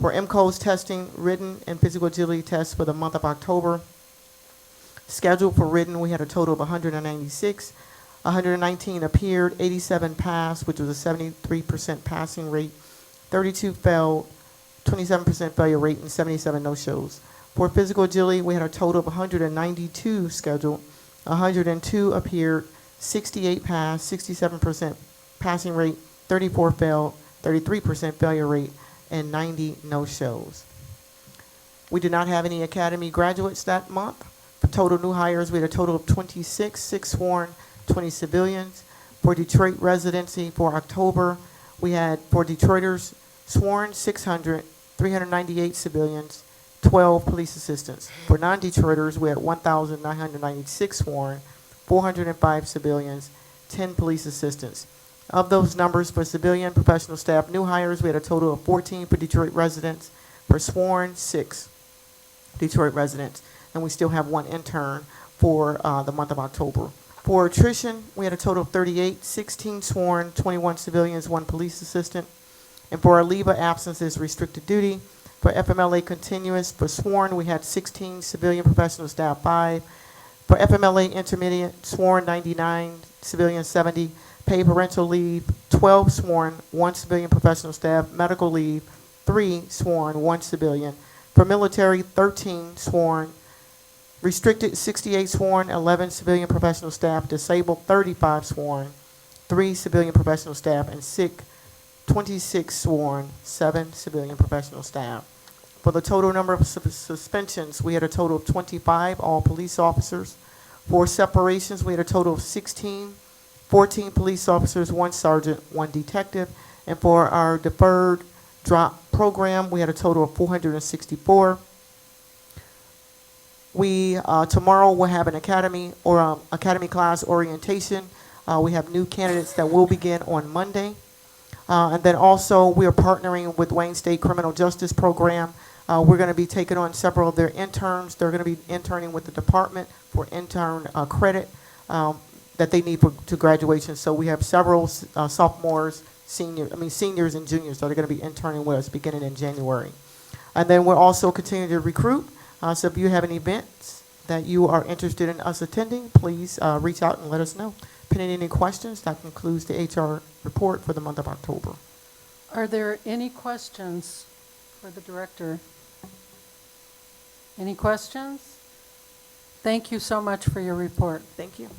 For MCOs testing, written and physical agility tests for the month of October. Scheduled for written, we had a total of 196. 119 appeared, 87 passed, which was a 73% passing rate. 32 failed, 27% failure rate, and 77 no-shows. For physical agility, we had a total of 192 scheduled. 102 appeared, 68 passed, 67% passing rate, 34 failed, 33% failure rate, and 90 no-shows. We did not have any academy graduates that month. For total new hires, we had a total of 26, 6 sworn, 20 civilians. For Detroit residency for October, we had, for Detroiters, sworn 600, 398 civilians, 12 police assistants. For non-Detroiters, we had 1,996 sworn, 405 civilians, 10 police assistants. Of those numbers, for civilian professional staff new hires, we had a total of 14 for Detroit residents. For sworn, 6 Detroit residents. And we still have 1 intern for the month of October. For attrition, we had a total of 38, 16 sworn, 21 civilians, 1 police assistant. And for our leave of absences, restricted duty, for FMLA continuous, for sworn, we had 16 civilian professional staff, 5. For FMLA intermediate, sworn 99, civilian 70. Paid parental leave, 12 sworn, 1 civilian professional staff. Medical leave, 3 sworn, 1 civilian. For military, 13 sworn. Restricted, 68 sworn, 11 civilian professional staff. Disabled, 35 sworn, 3 civilian professional staff. And sick, 26 sworn, 7 civilian professional staff. For the total number of suspensions, we had a total of 25, all police officers. For separations, we had a total of 16, 14 police officers, 1 sergeant, 1 detective. And for our deferred drop program, we had a total of 464. We, tomorrow we'll have an academy or academy class orientation. We have new candidates that will begin on Monday. And then also we are partnering with Wayne State Criminal Justice Program. We're going to be taking on several of their interns. They're going to be interning with the department for intern credit that they need to graduation. So we have several sophomores, seniors and juniors that are going to be interning with us beginning in January. And then we're also continuing to recruit. So if you have any events that you are interested in us attending, please reach out and let us know. Pending any questions, that concludes the HR report for the month of October. Are there any questions for the director? Any questions? Thank you so much for your report. Thank you.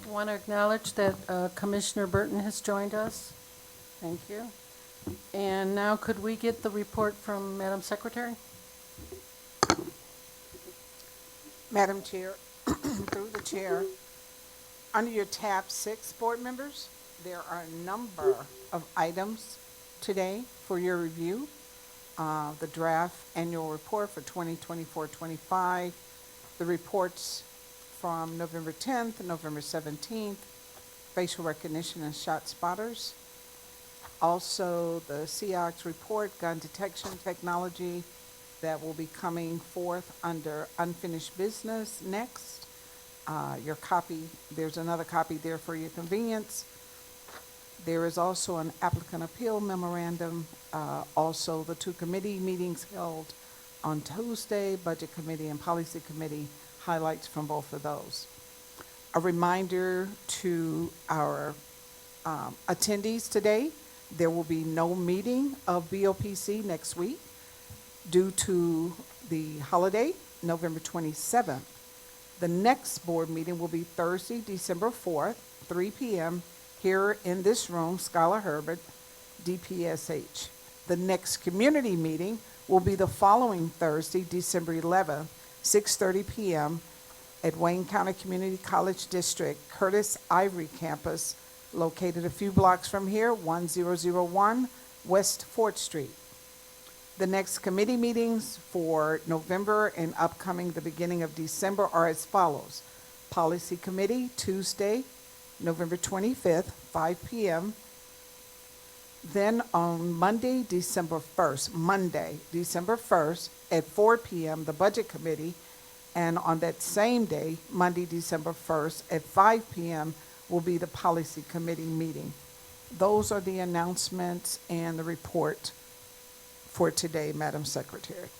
Want to acknowledge that Commissioner Burton has joined us. Thank you. And now could we get the report from Madam Secretary? Madam Chair, through the chair, under your tab 6, board members, there are a number of items today for your review. The draft annual report for 2024-25, the reports from November 10th, November 17th, facial recognition and shot spotters. Also, the CEOGS report, gun detection technology, that will be coming forth under unfinished business next. Your copy, there's another copy there for your convenience. There is also an applicant appeal memorandum, also the 2 committee meetings held on Tuesday, Budget Committee and Policy Committee, highlights from both of those. A reminder to our attendees today, there will be no meeting of BOPC next week due to the holiday, November 27th. The next board meeting will be Thursday, December 4th, 3 p.m., here in this room, Skylar Herbert, DPSH. The next community meeting will be the following Thursday, December 11th, 6:30 p.m. at Wayne County Community College District, Curtis Ivory Campus, located a few blocks from here, 1001 West 4th Street. The next committee meetings for November and upcoming the beginning of December are as follows. Policy Committee, Tuesday, November 25th, 5 p.m. Then on Monday, December 1st, at 4 p.m., the Budget Committee, and on that same day, Monday, December 1st, at 5 p.m., will be the Policy Committee meeting. Those are the announcements and the report for today, Madam Secretary.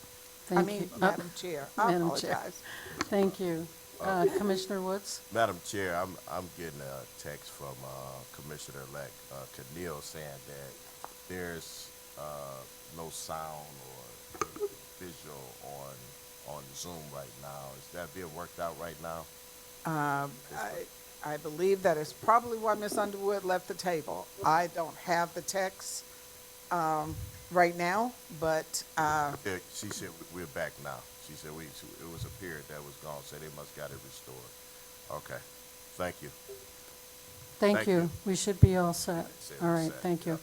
Madam Chair. I Madam Chair. apologize. Thank you. Commissioner Woods? Madam Chair, I'm getting a text from Commissioner-elect Keneal saying that there's no sound or visual on Zoom right now. Is that being worked out right now? I believe that is probably why Ms. Underwood left the table. I don't have the text right now, but Yeah, she said we're back now. She said it was a period that was gone, so they must got it restored. Okay, thank you. Thank you. We should be all set. All right, thank you.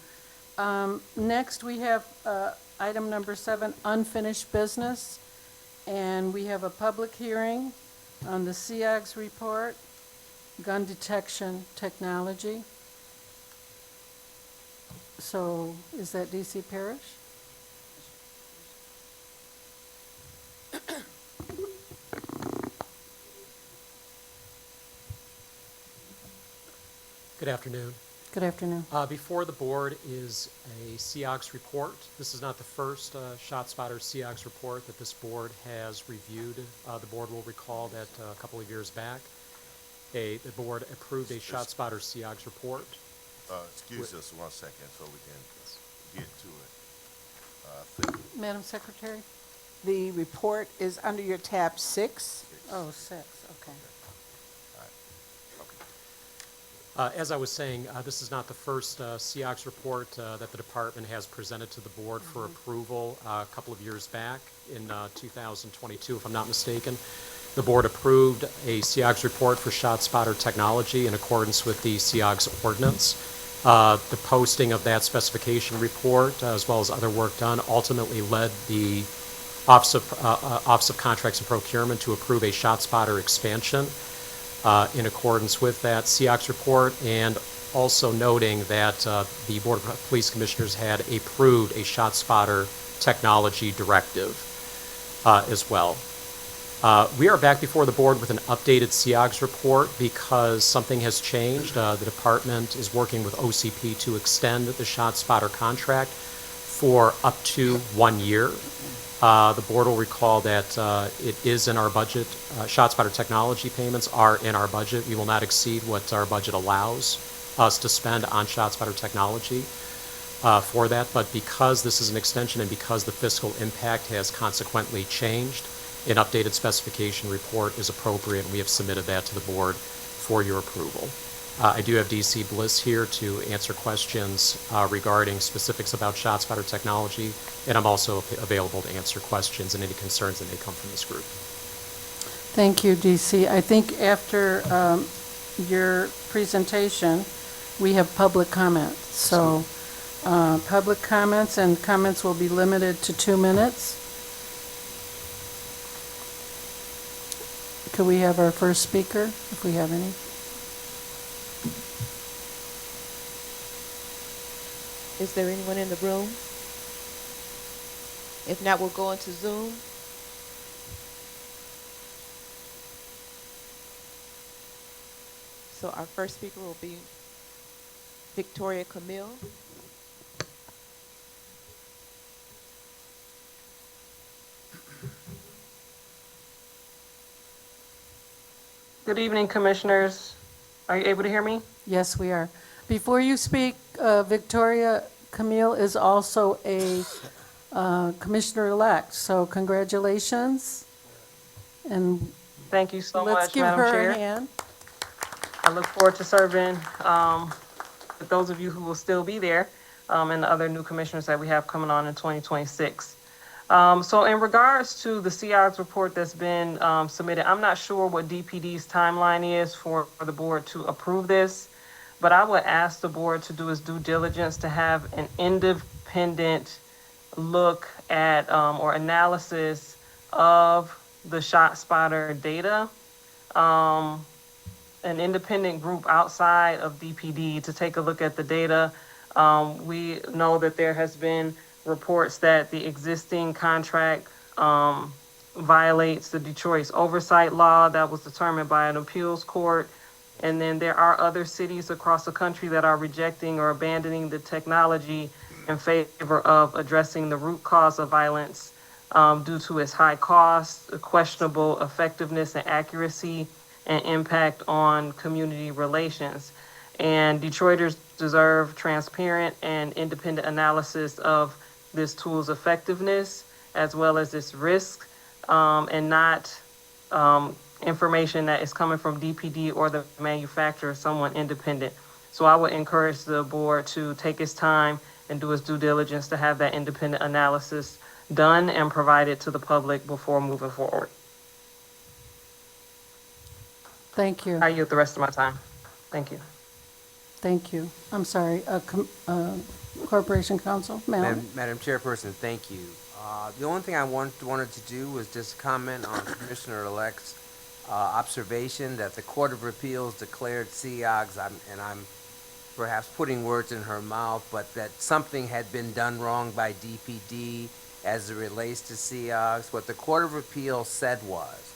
Next, we have item number 7, unfinished business. And we have a public hearing on the CEOGS report, gun detection technology. So is that DC Parrish? Good afternoon. Good afternoon. Before the board is a CEOGS report. This is not the first ShotSpotter CEOGS report that this board has reviewed. The board will recall that a couple of years back, the board approved a ShotSpotter CEOGS report. Excuse us 1 second so we can get to it. Madam Secretary? the report is under your tab 6. Oh, 6, okay. As I was saying, this is not the first CEOGS report that the department has presented to the board for approval a couple of years back in 2022, if I'm not mistaken. The board approved a CEOGS report for ShotSpotter technology in accordance with the CEOGS ordinance. The posting of that specification report, as well as other work done, ultimately led the Office of Contracts and Procurement to approve a ShotSpotter expansion in accordance with that CEOGS report, and also noting that the Board of Police Commissioners had approved a ShotSpotter technology directive as well. We are back before the board with an updated CEOGS report because something has changed. The department is working with OCP to extend the ShotSpotter contract for up to 1 year. The board will recall that it is in our budget. ShotSpotter technology payments are in our budget. We will not exceed what our budget allows us to spend on ShotSpotter technology for that. But because this is an extension and because the fiscal impact has consequently changed, an updated specification report is appropriate, and we have submitted that to the board for your approval. I do have DC Bliss here to answer questions regarding specifics about ShotSpotter technology, and I'm also available to answer questions and any concerns that may come from this group. Thank you, DC. I think after your presentation, we have public comments. So public comments, and comments will be limited to 2 minutes. Could we have our first speaker, if we have any? Is there anyone in the room? If not, we'll go into Zoom. So our first speaker will be Victoria Camille. Good evening, Commissioners. Are you able to hear me? Yes, we are. Before you speak, Victoria Camille is also a commissioner-elect, so congratulations. And thank you so let's much, give Madam her Chair. a hand. I look forward to serving with those of you who will still be there and the other new commissioners that we have coming on in 2026. So in regards to the CIOGS report that's been submitted, I'm not sure what DPD's timeline is for the board to approve this, but I would ask the board to do its due diligence to have an independent look at or analysis of the ShotSpotter data. An independent group outside of DPD to take a look at the data. We know that there has been reports that the existing contract violates the Detroit's oversight law that was determined by an appeals court. And then there are other cities across the country that are rejecting or abandoning the technology in favor of addressing the root cause of violence due to its high cost, questionable effectiveness and accuracy, and impact on community relations. And Detroiters deserve transparent and independent analysis of this tool's effectiveness as well as its risk, and not information that is coming from DPD or the manufacturer, someone independent. So I would encourage the board to take its time and do its due diligence to have that independent analysis done and provided to the public before moving forward. Thank you. I yield the rest of my time. Thank you. Thank you. I'm sorry, Corporation Counsel, ma'am. Madam Chairperson, thank you. The only thing I wanted to do was just comment on Commissioner-elect's observation that the Court of Appeals declared CIOGS, and I'm perhaps putting words in her mouth, but that something had been done wrong by DPD as it relates to CIOGS. What the Court of Appeals said was,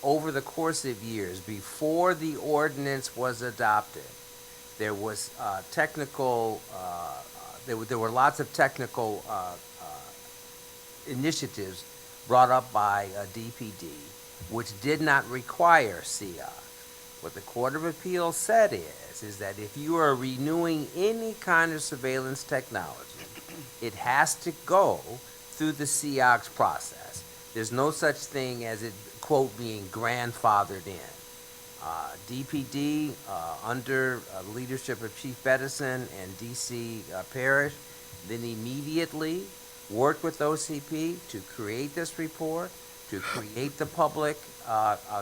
over the course of years, before the ordinance was adopted, there was there were lots of technical initiatives brought up by DPD, which did not require CIOGS. What the Court of Appeals said is that if you are renewing any kind of surveillance technology, it has to go through the CIOGS process. There's no such thing as it, quote, being grandfathered in. DPD, under the leadership of Chief Bedison and DC Parrish, then immediately worked with OCP to create this report, to create the public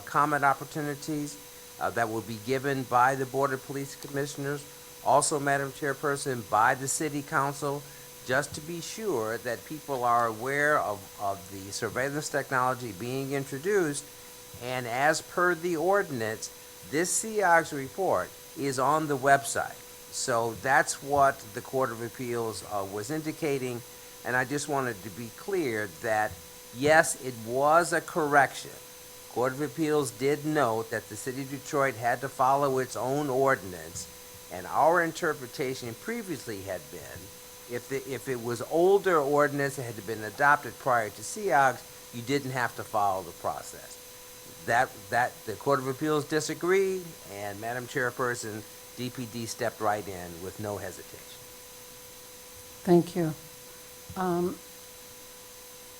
comment opportunities that will be given by the Board of Police Commissioners, also, Madam Chairperson, by the City Council, just to be sure that people are aware of the surveillance technology being introduced. And as per the ordinance, this CIOGS report is on the website. So that's what the Court of Appeals was indicating. And I just wanted to be clear that, yes, it was a correction. Court of Appeals did note that the City of Detroit had to follow its own ordinance. And our interpretation previously had been If it was older ordinance that had been adopted prior to SEOGS, you didn't have to follow the process. The Court of Appeals disagreed, and Madam Chairperson, DPD stepped right in with no hesitation. Thank you.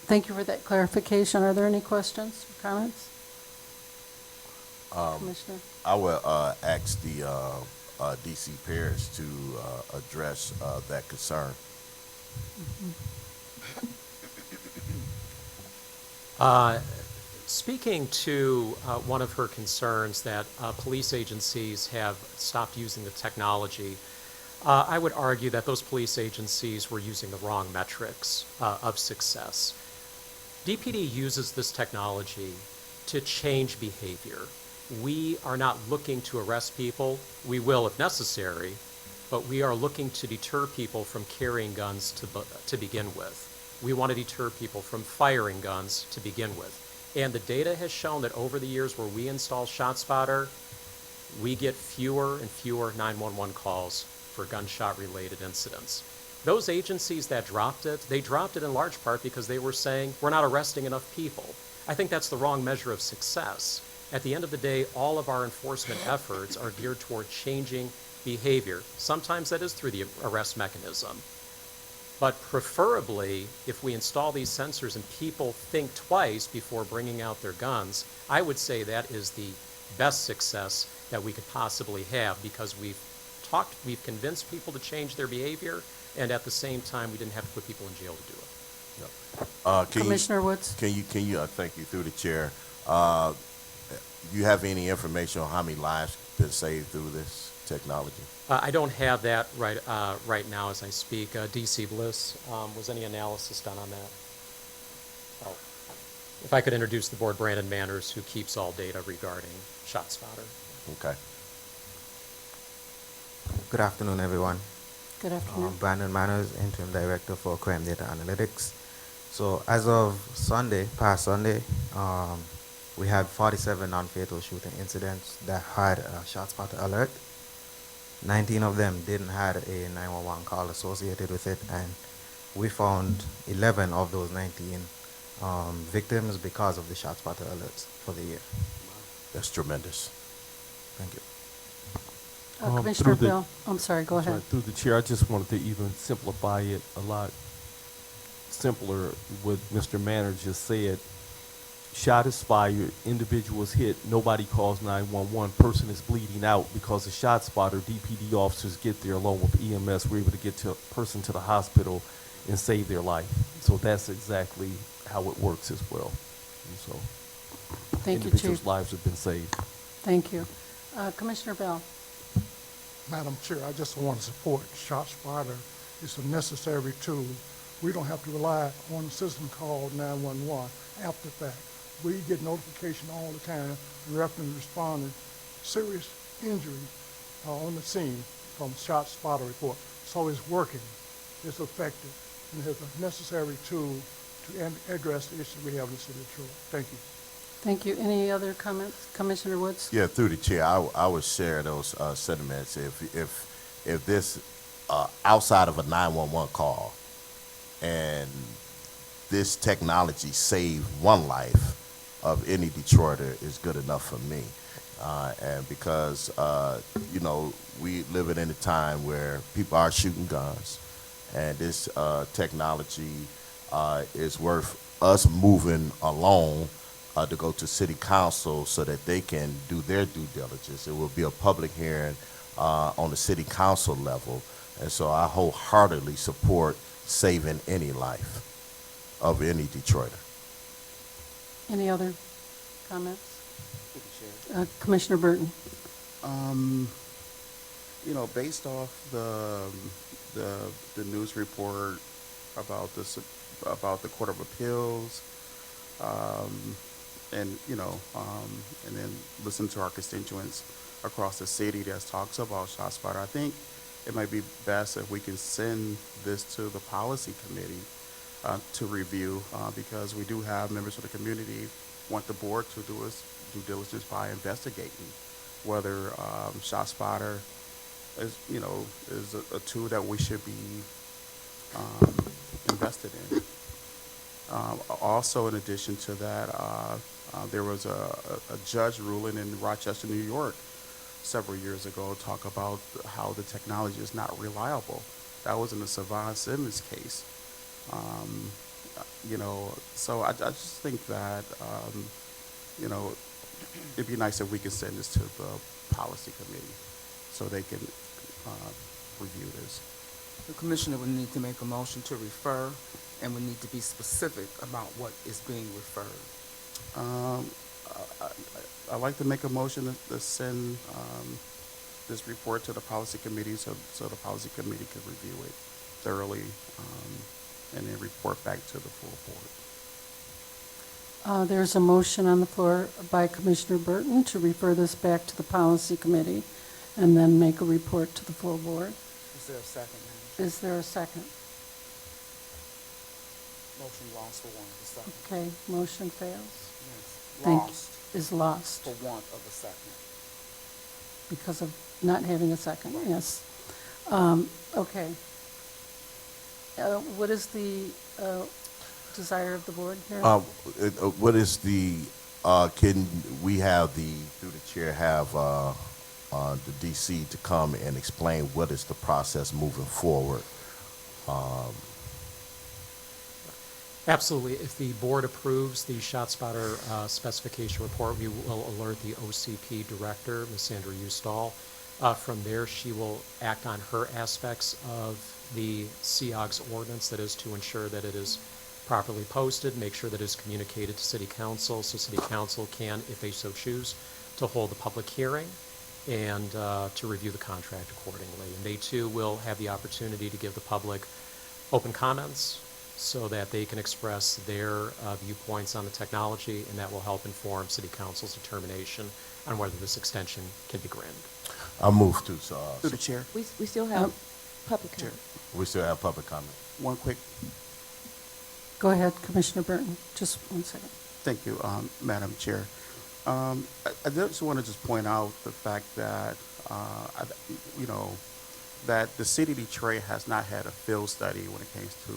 Thank you for that clarification. Are there any questions or comments? Commissioner? I will ask the DC Parish to address that concern. Speaking to one of her concerns that police agencies have stopped using the technology, I would argue that those police agencies were using the wrong metrics of success. DPD uses this technology to change behavior. We are not looking to arrest people. We will if necessary, but we are looking to deter people from carrying guns to begin with. We want to deter people from firing guns to begin with. And the data has shown that over the years where we install ShotSpotter, we get fewer and fewer 911 calls for gunshot-related incidents. Those agencies that dropped it, they dropped it in large part because they were saying, we're not arresting enough people. I think that's the wrong measure of success. At the end of the day, all of our enforcement efforts are geared toward changing behavior. Sometimes that is through the arrest mechanism. But preferably, if we install these sensors and people think twice before bringing out their guns, I would say that is the best success that we could possibly have, because we've convinced people to change their behavior, and at the same time, we didn't have to put people in jail to do it. Commissioner Woods? Can you thank you through the chair. You have any information on how many lives been saved through this technology? I don't have that right now as I speak. DC Bliss, was any analysis done on that? Oh. If I could introduce the board, Brandon Manners, who keeps all data regarding ShotSpotter. Okay. Good afternoon, everyone. Good afternoon. Brandon Manners, Interim Director for Crime Data Analytics. So as of past Sunday, we had 47 non-fatal shooting incidents that had a ShotSpotter alert. 19 of them didn't have a 911 call associated with it, and we found 11 of those 19 victims because of the ShotSpotter alerts for the year. That's tremendous. Thank you. Commissioner Bill, I'm sorry, go ahead. Through the chair, I just wanted to even simplify it a lot simpler. What Mr. Manner just said, shot is fired, individual is hit, nobody calls 911, person is bleeding out. Because of ShotSpotter, DPD officers get there along with EMS, we're able to get to a person to the hospital and save their life. So that's exactly how it works as well. And so Thank you, individuals' Chief. lives have been saved. Thank you. Commissioner Bell? Madam Chair, I just want to support ShotSpotter. It's a necessary tool. We don't have to rely on a system called 911 after the fact. We get notification all the time in reference to responding serious injury on the scene from ShotSpotter report. So it's working, it's effective, and it's a necessary tool to address the issue we have in the city of Detroit. Thank you. Thank you. Any other comments? Commissioner Woods? Yeah, through the chair, I would share those sentiments. If this outside of a 911 call, and this technology saved one life of any Detroiter, is good enough for me. And because we live in a time where people are shooting guns, and this technology is worth us moving along to go to city council so that they can do their due diligence. It will be a public hearing on the city council level, and so I wholeheartedly support saving any life of any Detroiter. Any other comments? Commissioner Burton? Based off the news report about the Court of Appeals, and then listen to our constituents across the city that talks about ShotSpotter, I think it might be best if we can send this to the policy committee to review, because we do have members of the community want the board to do its due diligence by investigating whether ShotSpotter is a tool that we should be invested in. Also, in addition to that, there was a judge ruling in Rochester, New York, several years ago, talk about how the technology is not reliable. That was in the Savon Simmons case. You know, so I just think that, you know, it'd be nice if we could send this to the policy committee so they can review this. The commissioner would need to make a motion to refer, and would need to be specific about what is being referred. I'd like to make a motion to send this report to the policy committee so the policy committee could review it thoroughly and then report back to the full board. There's a motion on the floor by Commissioner Burton to refer this back to the policy committee and then make a report to the full board. Is there a second, Madam? Is there a second? Motion lost for want of a second. Okay, motion fails. Yes, Thank- lost Is lost for want of a second. because of not having a second, yes. Okay. What is the desire of the board here? What is the, can we have through the chair, have the DC to come and explain what is the process moving forward? Absolutely. If the board approves the ShotSpotter specification report, we will alert the OCP director, Ms. Sandra Ustall. From there, she will act on her aspects of the COGS ordinance, that is to ensure that it is properly posted, make sure that it is communicated to City Council, so City Council can, if they so choose, to hold a public hearing and to review the contract accordingly. And they too will have the opportunity to give the public open comments so that they can express their viewpoints on the technology, and that will help inform City Council's determination on whether this extension can be granted. I move to, Through the chair. We still have public Chair. comment. we still have public comment. One quick, Go ahead, Commissioner Burton, just 1 second. thank you, Madam Chair. I just want to just point out the fact that, you know, that the city of Detroit has not had a field study when it comes to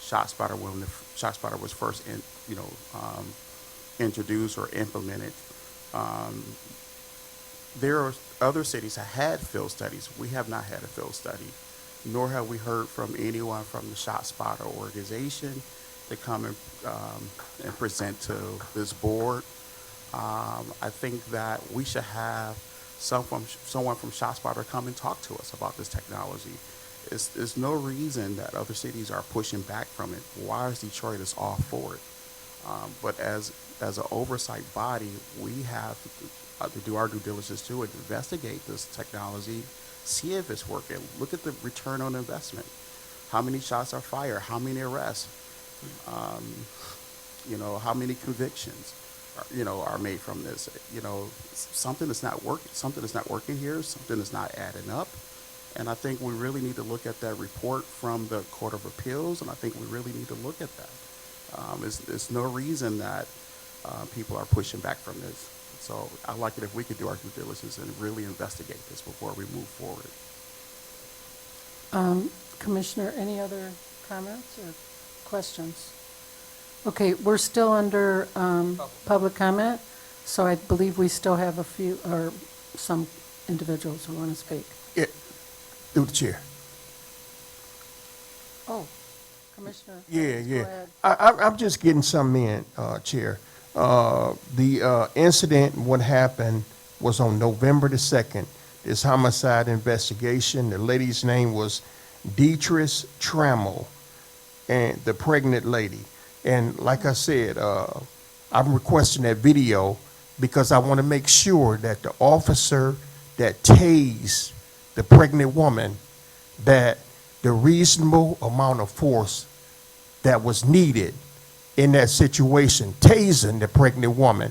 ShotSpotter when the ShotSpotter was first, introduced or implemented. There are other cities that had field studies. We have not had a field study, nor have we heard from anyone from the ShotSpotter organization to come and present to this board. I think that we should have someone from ShotSpotter come and talk to us about this technology. There's no reason that other cities are pushing back from it. Why is Detroit is all for it? But as an oversight body, we have to do our due diligence too and investigate this technology, see if it's working. Look at the return on investment. How many shots are fired? How many arrests? You know, how many convictions are made from this? You know, something is not working here. Something is not adding up. And I think we really need to look at that report from the Court of Appeals, and I think we really need to look at that. There's no reason that people are pushing back from this. So I'd like it if we could do our due diligence and really investigate this before we move forward. Commissioner, any other comments or questions? Okay, we're still under public comment, so I believe we still have a few, or some individuals who want to speak. Yeah, through the chair. Oh, Commissioner. Yeah, Go yeah. ahead. I'm just getting some in, Chair. The incident, what happened was on November the 2nd. This homicide investigation, the lady's name was Deatrice Trammell, and the pregnant lady. And like I said, I'm requesting that video because I want to make sure that the officer that tased the pregnant woman, that the reasonable amount of force that was needed in that situation, tasing the pregnant woman,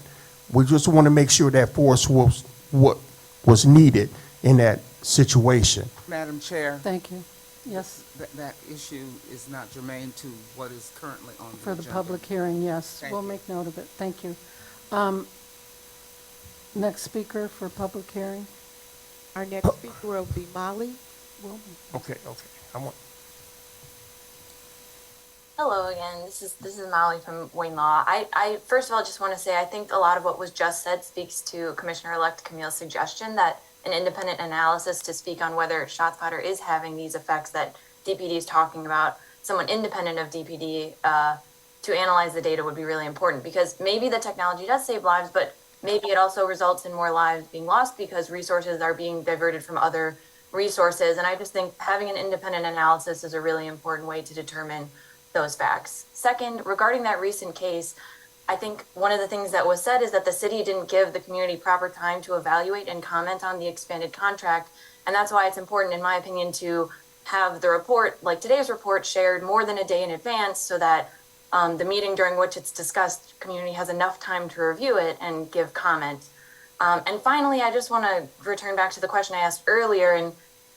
we just want to make sure that force was what was needed in that situation. Madam Chair, Thank you. Yes, that issue is not germane to what is currently on the for the agenda. public hearing, yes. Thank We'll you. make note of it. Thank you. Next speaker for public hearing. Our next speaker will be Molly. Okay. I want. Hello again. This is Molly from Wayne Law. I first of all just want to say I think a lot of what was just said speaks to Commissioner-elect Camille's suggestion that an independent analysis to speak on whether ShotSpotter is having these effects that DPD is talking about, someone independent of DPD to analyze the data would be really important, because maybe the technology does save lives, but maybe it also results in more lives being lost because resources are being diverted from other resources. And I just think having an independent analysis is a really important way to determine those facts. Second, regarding that recent case, I think one of the things that was said is that the city didn't give the community proper time to evaluate and comment on the expanded contract. And that's why it's important, in my opinion, to have the report, like today's report, shared more than a day in advance so that the meeting during which it's discussed, community has enough time to review it and give comment. And finally, I just want to return back to the question I asked earlier and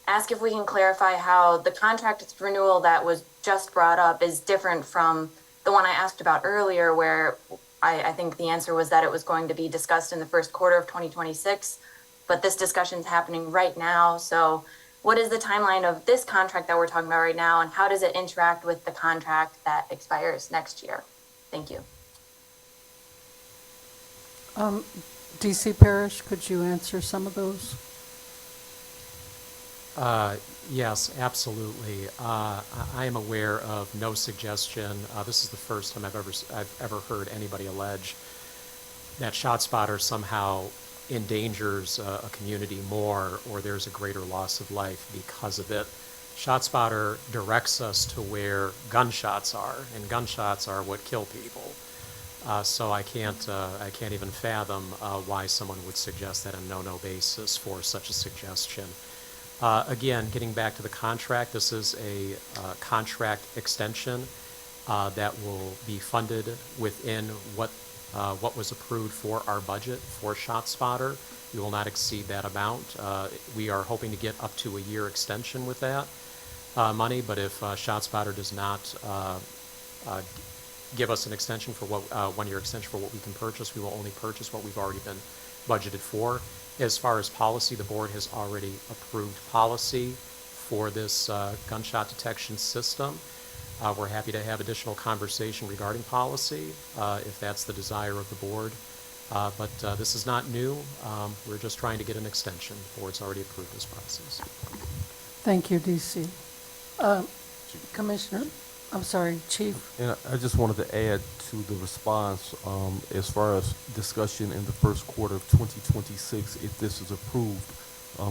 ask if we can clarify how the contract renewal that was just brought up is different from the one I asked about earlier, where I think the answer was that it was going to be discussed in the first quarter of 2026, but this discussion is happening right now. So what is the timeline of this contract that we're talking about right now, and how does it interact with the contract that expires next year? Thank you. DC Parrish, could you answer some of those? Yes, absolutely. I am aware of no suggestion. This is the first time I've ever heard anybody allege that ShotSpotter somehow endangers a community more, or there's a greater loss of life because of it. ShotSpotter directs us to where gunshots are, and gunshots are what kill people. So I can't even fathom why someone would suggest that on no basis for such a suggestion. Again, getting back to the contract, this is a contract extension that will be funded within what was approved for our budget for ShotSpotter. We will not exceed that amount. We are hoping to get up to a year extension with that money, but if ShotSpotter does not give us an extension for what 1-year extension for what we can purchase, we will only purchase what we've already been budgeted for. As far as policy, the board has already approved policy for this gunshot detection system. We're happy to have additional conversation regarding policy if that's the desire of the board. But this is not new. We're just trying to get an extension. The board's already approved this process. Thank you, DC. Commissioner, I'm sorry, Chief. And I just wanted to add to the response as far as discussion in the first quarter of 2026. If this is approved,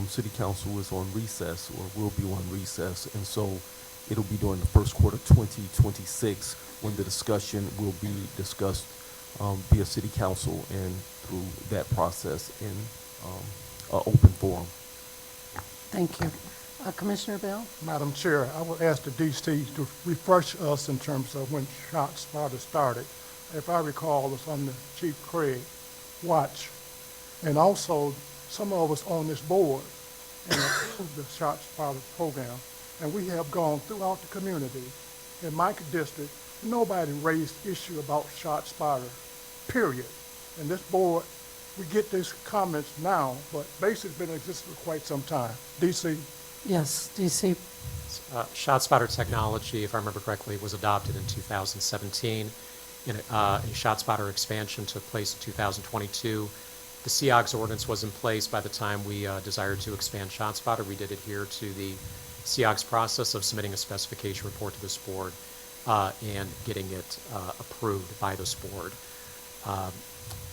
City Council is on recess, or will be on recess, and so it'll be during the first quarter 2026 when the discussion will be discussed via City Council and through that process in an open forum. Thank you. Commissioner Bell? Madam Chair, I would ask the DC to refresh us in terms of when ShotSpotter started. If I recall, it was under Chief Craig Watch. And also, some of us on this board and approved the ShotSpotter program. And we have gone throughout the community. In my district, nobody raised issue about ShotSpotter, period. And this board, we get these comments now, but basically it's been in existence for quite some time. DC? Yes, DC. ShotSpotter technology, if I remember correctly, was adopted in 2017. A ShotSpotter expansion took place in 2022. The CEOGS ordinance was in place by the time we desired to expand ShotSpotter. We did adhere to the CEOGS process of submitting a specification report to this board and getting it approved by this board.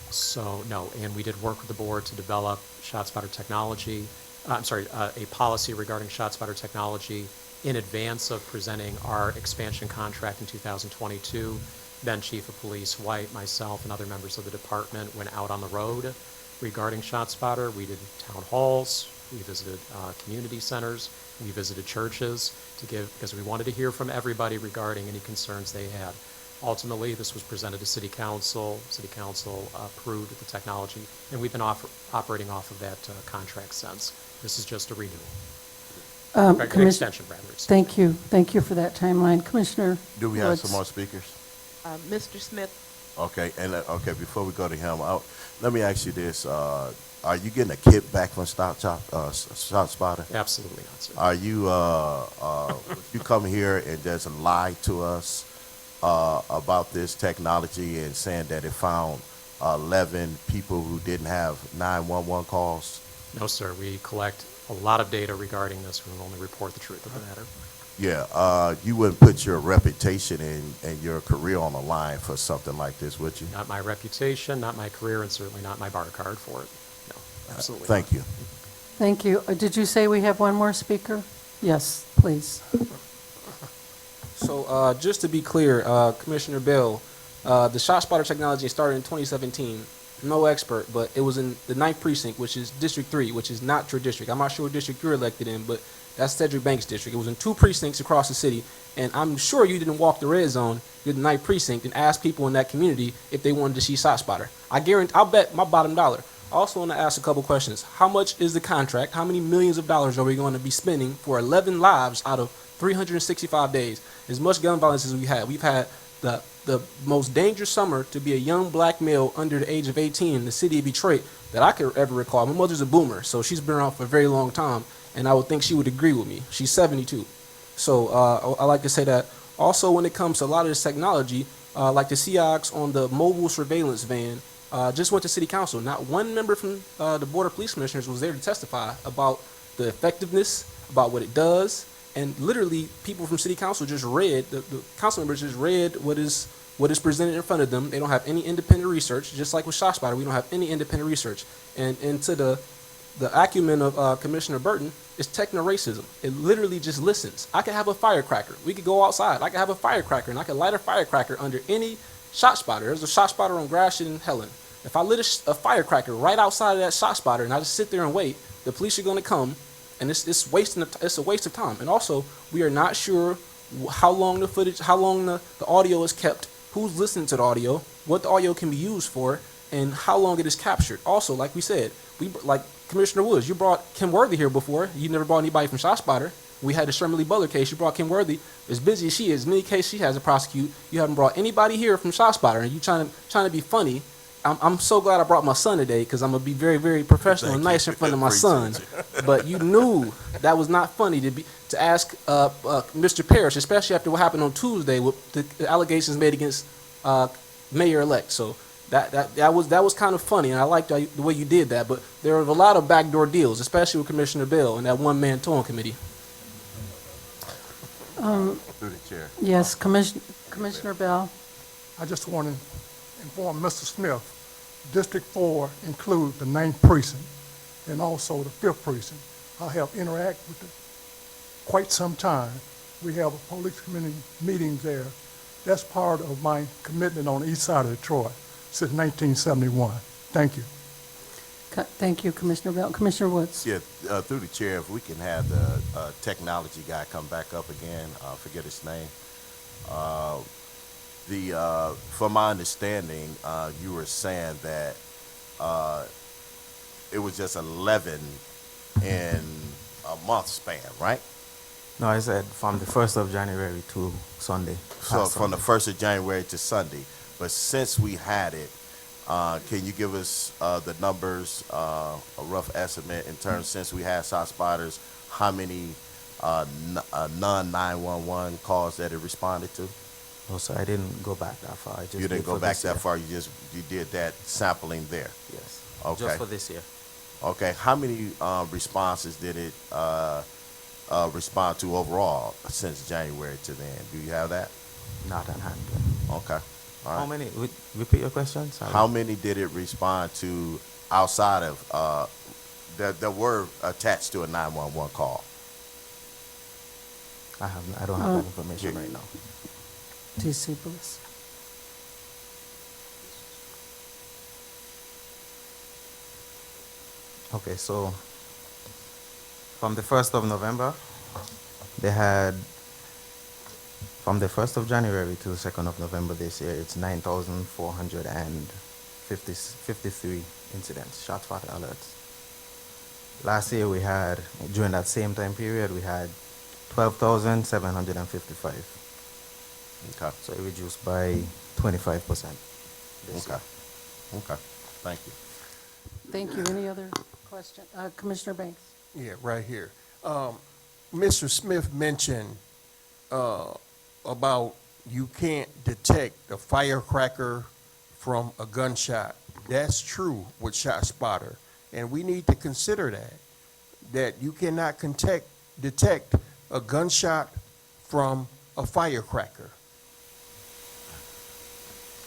So no, and we did work with the board to develop ShotSpotter technology. A policy regarding ShotSpotter technology in advance of presenting our expansion contract in 2022. Then Chief of Police White, myself, and other members of the department went out on the road regarding ShotSpotter. We did town halls, we visited community centers, we visited churches because we wanted to hear from everybody regarding any concerns they had. Ultimately, this was presented to City Council. City Council approved the technology, and we've been operating off of that contract since. This is just a renewal. An extension, rather. Thank you. Thank you for that timeline. Commissioner Do we have Woods. some more speakers? Mr. Smith. Okay, and before we go to him, let me ask you this. Are you getting a kickback from ShotSpotter? Absolutely not, sir. Are you, you come here and just lie to us about this technology and saying that it found 11 people who didn't have 911 calls? No, sir. We collect a lot of data regarding this. We will only report the truth of the matter. Yeah, you wouldn't put your reputation and your career on the line for something like this, would you? Not my reputation, not my career, and certainly not my bar card for it. No, absolutely. Thank you. Thank you. Did you say we have one more speaker? Yes, please. So just to be clear, Commissioner Bell, the ShotSpotter technology started in 2017. No expert, but it was in the 9th precinct, which is District 3, which is not your district. I'm not sure what district you're elected in, but that's Cedric Banks' district. It was in 2 precincts across the city, and I'm sure you didn't walk the red zone, you're the 9th precinct, and ask people in that community if they wanted to see ShotSpotter. I'll bet my bottom dollar. I also want to ask a couple questions. How much is the contract? How many millions of dollars are we going to be spending for 11 lives out of 365 days? As much gun violence as we've had the most dangerous summer to be a young black male under the age of 18 in the city of Detroit that I could ever recall. My mother's a boomer, so she's been around for a very long time, and I would think she would agree with me. She's 72. So I like to say that. Also, when it comes to a lot of this technology, like the SEOX on the mobile surveillance van, just went to city council. Not one member from the Board of Police Commissioners was there to testify about the effectiveness, about what it does. And literally, people from city council just read, the council members just read what is presented in front of them. They don't have any independent research. Just like with ShotSpotter, we don't have any independent research. And to the acumen of Commissioner Burton is techno-racism. It literally just listens. I could have a firecracker. We could go outside. I could have a firecracker, and I could light a firecracker under any ShotSpotter. There's a ShotSpotter on Gratiot and Helen. If I lit a firecracker right outside of that ShotSpotter and I just sit there and wait, the police are going to come. And it's a waste of time. And also, we are not sure how long the footage, how long the audio is kept, who's listening to the audio, what the audio can be used for, and how long it is captured. Also, like we said, like Commissioner Woods, you brought Kim Worthy here before. You never brought anybody from ShotSpotter. We had the Sherman Lee Butler case. You brought Kim Worthy. As busy as she is, many cases she has to prosecute. You haven't brought anybody here from ShotSpotter, and you trying to be funny. I'm so glad I brought my son today because I'm gonna be very, very professional and nice in front of my son. But you knew that was not funny to ask Mr. Parrish, especially after what happened on Tuesday with the allegations made against Mayor-elect. So that was kind of funny, and I liked the way you did that. But there were a lot of backdoor deals, especially with Commissioner Bell and that one-man towing committee. Through the chair. Yes, Commissioner Bell. I just want to inform Mr. Smith, District 4 includes the 9th precinct and also the 5th precinct. I have interacted with it quite some time. We have a police committee meetings there. That's part of my commitment on the east side of Detroit since 1971. Thank you. Thank you, Commissioner Bell. Commissioner Woods. Yeah, through the chair, if we can have the technology guy come back up again, forget his name. From my understanding, you were saying that it was just 11 in a month span, right? No, I said from the 1st of January to Sunday. So from the 1st of January to Sunday. But since we had it, can you give us the numbers, a rough estimate in terms, since we had ShotSpotters, how many non-911 calls that it responded to? No, sir, I didn't go back that far. You didn't go back that far. You did that sampling there. Yes. Okay. Just for this year. Okay. How many responses did it respond to overall since January to then? Do you have that? Not on hand. Okay. All right. How many? Repeat your question. Sorry. How many did it respond to outside of that were attached to a 911 call? I don't have that information right now. TC, please. Okay, so from the 1st of November, they had, from the 1st of January to the 2nd of November this year, it's 9,453 incidents, ShotSpotter alerts. Last year we had, during that same time period, we had 12,755. Okay. So it reduced by 25%. Okay. Okay. Thank you. Thank you. Any other question? Commissioner Banks. Yeah, right here. Mr. Smith mentioned about you can't detect a firecracker from a gunshot. That's true with ShotSpotter, and we need to consider that you cannot detect a gunshot from a firecracker.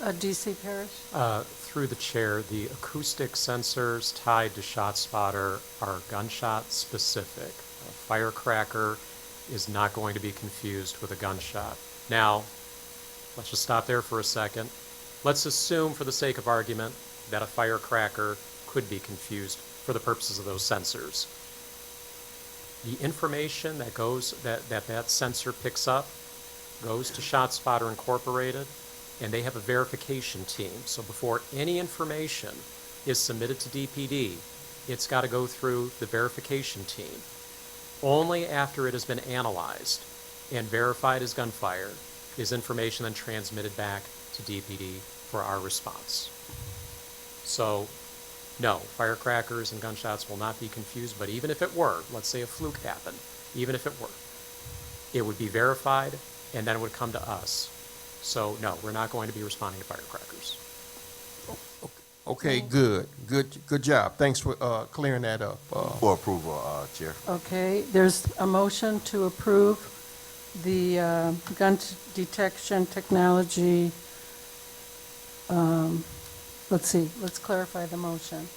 DC Parrish? Through the chair, the acoustic sensors tied to ShotSpotter are gunshot specific. A firecracker is not going to be confused with a gunshot. Now, let's just stop there for a second. Let's assume, for the sake of argument, that a firecracker could be confused for the purposes of those sensors. The information that that sensor picks up goes to ShotSpotter Incorporated, and they have a verification team. So before any information is submitted to DPD, it's got to go through the verification team. Only after it has been analyzed and verified as gunfire is information then transmitted back to DPD for our response. So, no, firecrackers and gunshots will not be confused, but even if it were, let's say a fluke happened, even if it were, it would be verified and then it would come to us. So, no, we're not going to be responding to firecrackers. Okay, good job. Thanks for clearing that up. For approval, Chair. Okay, there's a motion to approve the gun detection technology. Let's see, let's clarify the motion.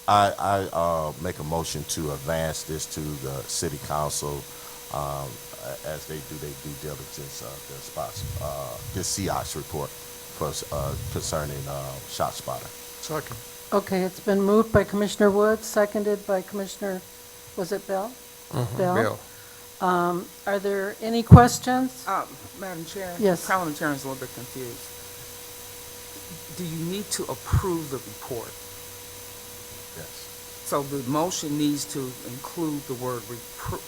I make a motion to advance this to the city council as they do their due diligence this CIOX report for concerning ShotSpotter. Second. Okay, it's been moved by Commissioner Woods, seconded by Commissioner, was it Bell? Bell. Are there any questions? Madam Chair? Yes. Parliamentarian's a little bit confused. Do you need to approve the report? Yes. So the motion needs to include the word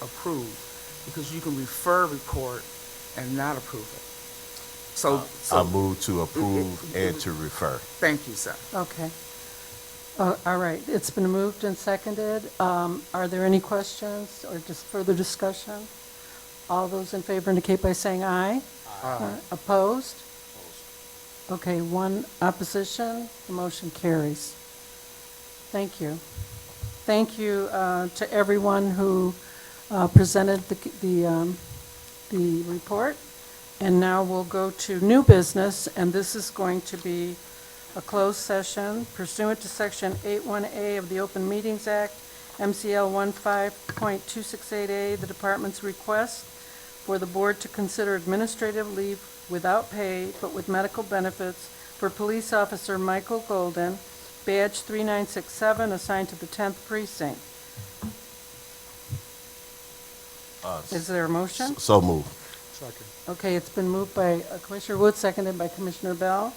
approve, because you can refer report and not approve it. So I move to approve and to refer. Thank you, sir. Okay. All right, it's been moved and seconded. Are there any questions or just further discussion? All those in favor indicate by saying aye. Aye. Opposed? Okay, one opposition, the motion carries. Thank you. Thank you to everyone who presented the report. And now we'll go to new business, and this is going to be a closed session pursuant to Section 81A of the Open Meetings Act, MCL 15.268A, the department's request for the board to consider administrative leave without pay but with medical benefits for police officer Michael Golden, badge 3967, assigned to the 10th precinct. Is there a motion? So moved. Second. Okay, it's been moved by Commissioner Wood, seconded by Commissioner Bell.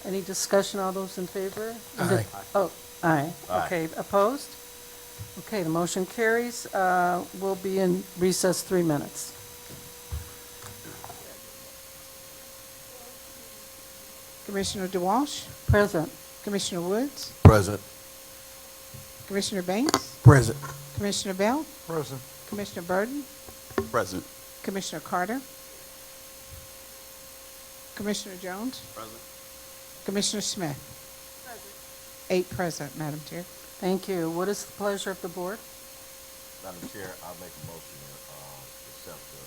Any discussion, all those in favor? Aye. Oh, aye. Aye. Okay, opposed? Okay, the motion carries. We'll be in recess 3 minutes. Commissioner DeWalsh, Present. Commissioner Woods, Present. Commissioner Banks, Present. Commissioner Bell, Present. Commissioner Burton, Present. Commissioner Carter, Commissioner Jones, Present. Commissioner Smith. 8 present, Madam Chair. Thank you. What is the pleasure of the board? Madam Chair, I make a motion to accept the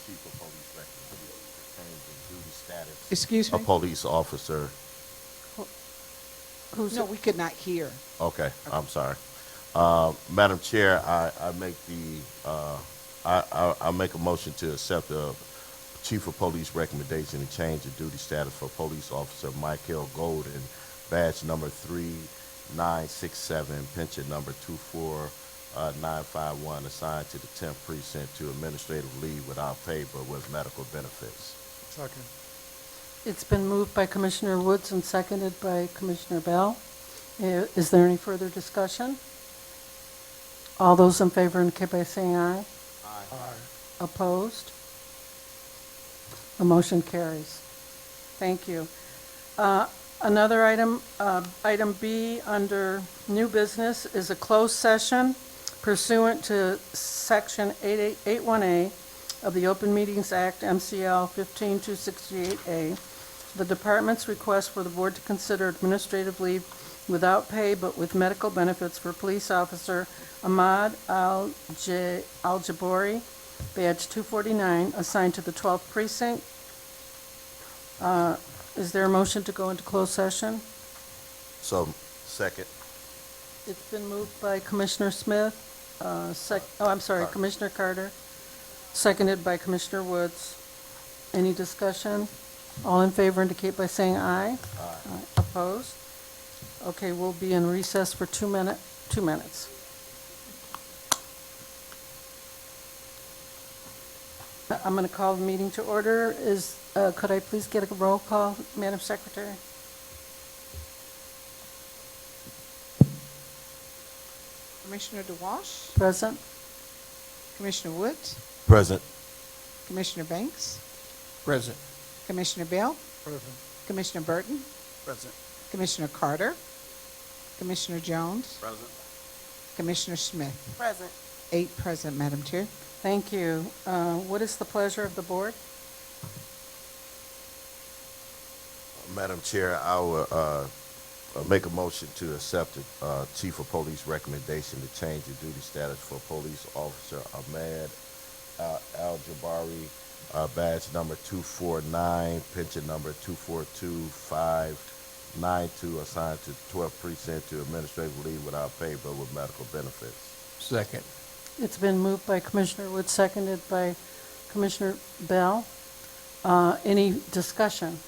chief of police recommendation to change the duty status Excuse me? of police officer. Who's No, we could not hear. Okay, I'm sorry. Madam Chair, I make I make a motion to accept the chief of police recommendation to change the duty status for police officer Michael Golden, badge number 3967, pension number 24951, assigned to the 10th precinct to administrative leave without pay but with medical benefits. Second. It's been moved by Commissioner Woods and seconded by Commissioner Bell. Is there any further discussion? All those in favor indicate by saying aye. Aye. Opposed? The motion carries. Thank you. Another item, item B under new business, is a closed session pursuant to Section 81A of the Open Meetings Act, MCL 15268A, the department's request for the board to consider administrative leave without pay but with medical benefits for police officer Ahmad Al-Jabari, badge 249, assigned to the 12th precinct. Is there a motion to go into closed session? So, second. It's been moved by Commissioner Smith, Commissioner Carter, seconded by Commissioner Woods. Any discussion? All in favor indicate by saying aye. Aye. Opposed? Okay, we'll be in recess for 2 minutes. I'm going to call the meeting to order. Could I please get a roll call, Madam Secretary? Commissioner DeWalsh, Present. Commissioner Woods, Present. Commissioner Banks, Present. Commissioner Bell, Present. Commissioner Burton, Present. Commissioner Carter, Commissioner Jones, Present. Commissioner Smith. Present. 8 present, Madam Chair. Thank you. What is the pleasure of the board? Madam Chair, I will make a motion to accept the Chief of Police recommendation to change the duty status for Police Officer Ahmad Al-Jabari, badge number 249, pension number 242-592, assigned to 12th precinct to administrative leave without pay but with medical benefits. Second. It's been moved by Commissioner Wood, seconded by Commissioner Bell. Any discussion?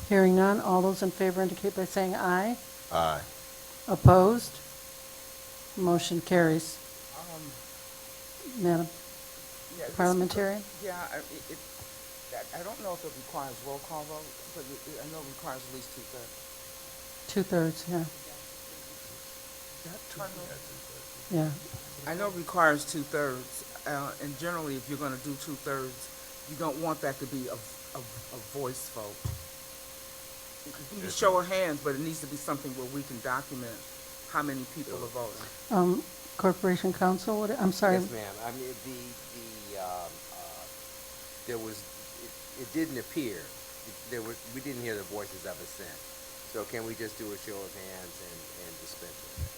Hearing none, all those in favor indicate by saying aye. Aye. Opposed? Motion carries. Madam Yeah, this- Parliamentarian? Yeah, I don't know if it requires roll call vote, but I know it requires at least two-thirds. 2/3, yeah. Yeah. I know it requires two-thirds, and generally, if you're gonna do two-thirds, you don't want that to be a voice vote. It can be show of hands, but it needs to be something where we can document how many people are voting. Corporation Counsel, I'm sorry. Yes, ma'am. I mean, it didn't appear, we didn't hear the voices of assent. So can we just do a show of hands and dispense with it?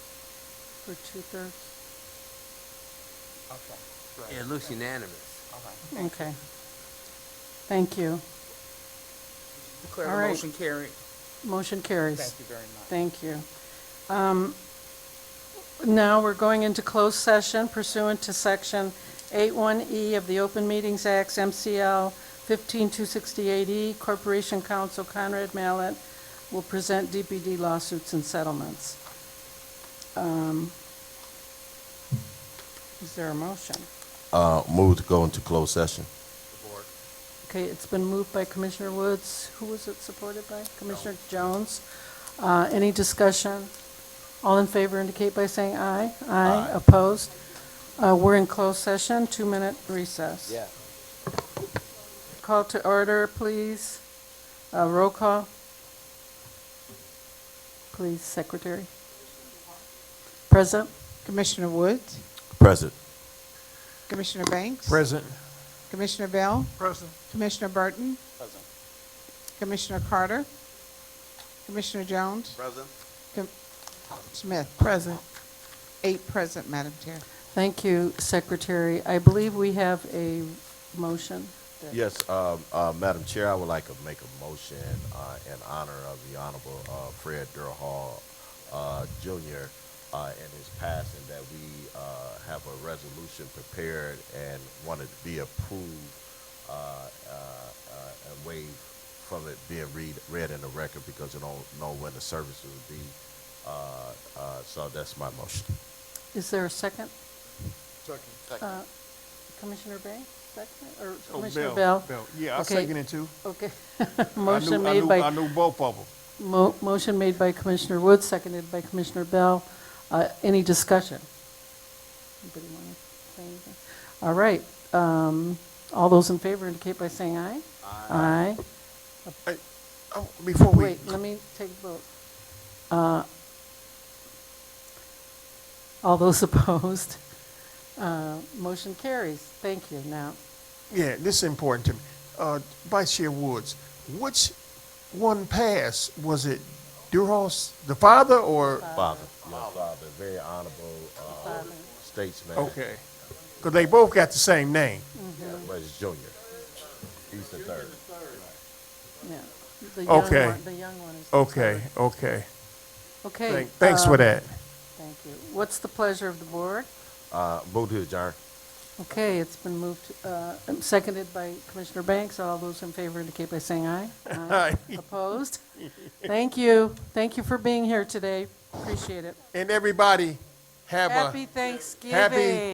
For 2/3? Okay. It looks unanimous. Okay. Okay. Thank you. Declare All the right. motion carried. Motion carries. Thank you very much. Thank you. Now we're going into closed session pursuant to Section 81E of the Open Meetings Act, MCL 15268E. Corporation Counsel Conrad Mallett will present DPD lawsuits and settlements. Is there a motion? Move to go into closed session. Okay, it's been moved by Commissioner Woods. Who was it supported by? Commissioner Jones. Any discussion? All in favor indicate by saying aye. Aye. Opposed? We're in closed session, 2-minute recess. Yeah. Call to order, please. Roll call. Please, Secretary. Present? Commissioner Woods, Present. Commissioner Banks, Present. Commissioner Bell, Present. Commissioner Burton, Present. Commissioner Carter, Commissioner Jones, Present. Smith. Present. 8 present, Madam Chair. Thank you, Secretary. I believe we have a motion. Yes, Madam Chair, I would like to make a motion in honor of the Honorable Fred Durhal Jr. In his passing, that we have a resolution prepared and wanted to be approved and waived from it being read in the record because I don't know when the service will be. So that's my motion. Is there a second? Second. Commissioner Bay, second, or Oh, Commissioner Bell? Yeah, I Okay. second it too. Okay. I Motion knew- made by. I knew both of them. Motion made by Commissioner Woods, seconded by Commissioner Bell. Any discussion? Anybody want to say anything? All right. All those in favor indicate by saying aye. Aye. Before we, Wait, let me take a vote. All those opposed? Motion carries. Thank you. Now, Yeah, this is important to me. Vice Chair Woods, which one passed? Was it Duros, the father, or? Father, your father, very honorable statesman. Okay, because they both got the same name. But it's Junior. He's the third. yeah. The young Okay. one- The young one is. the Okay, third. okay. Okay. Thanks for that. Thank you. What's the pleasure of the board? Move to adjourn. Okay, it's been moved, seconded by Commissioner Banks. All those in favor indicate by saying aye. Aye. Opposed? Thank you. Thank you for being here today. Appreciate it. And everybody have a Happy Thanksgiving. happy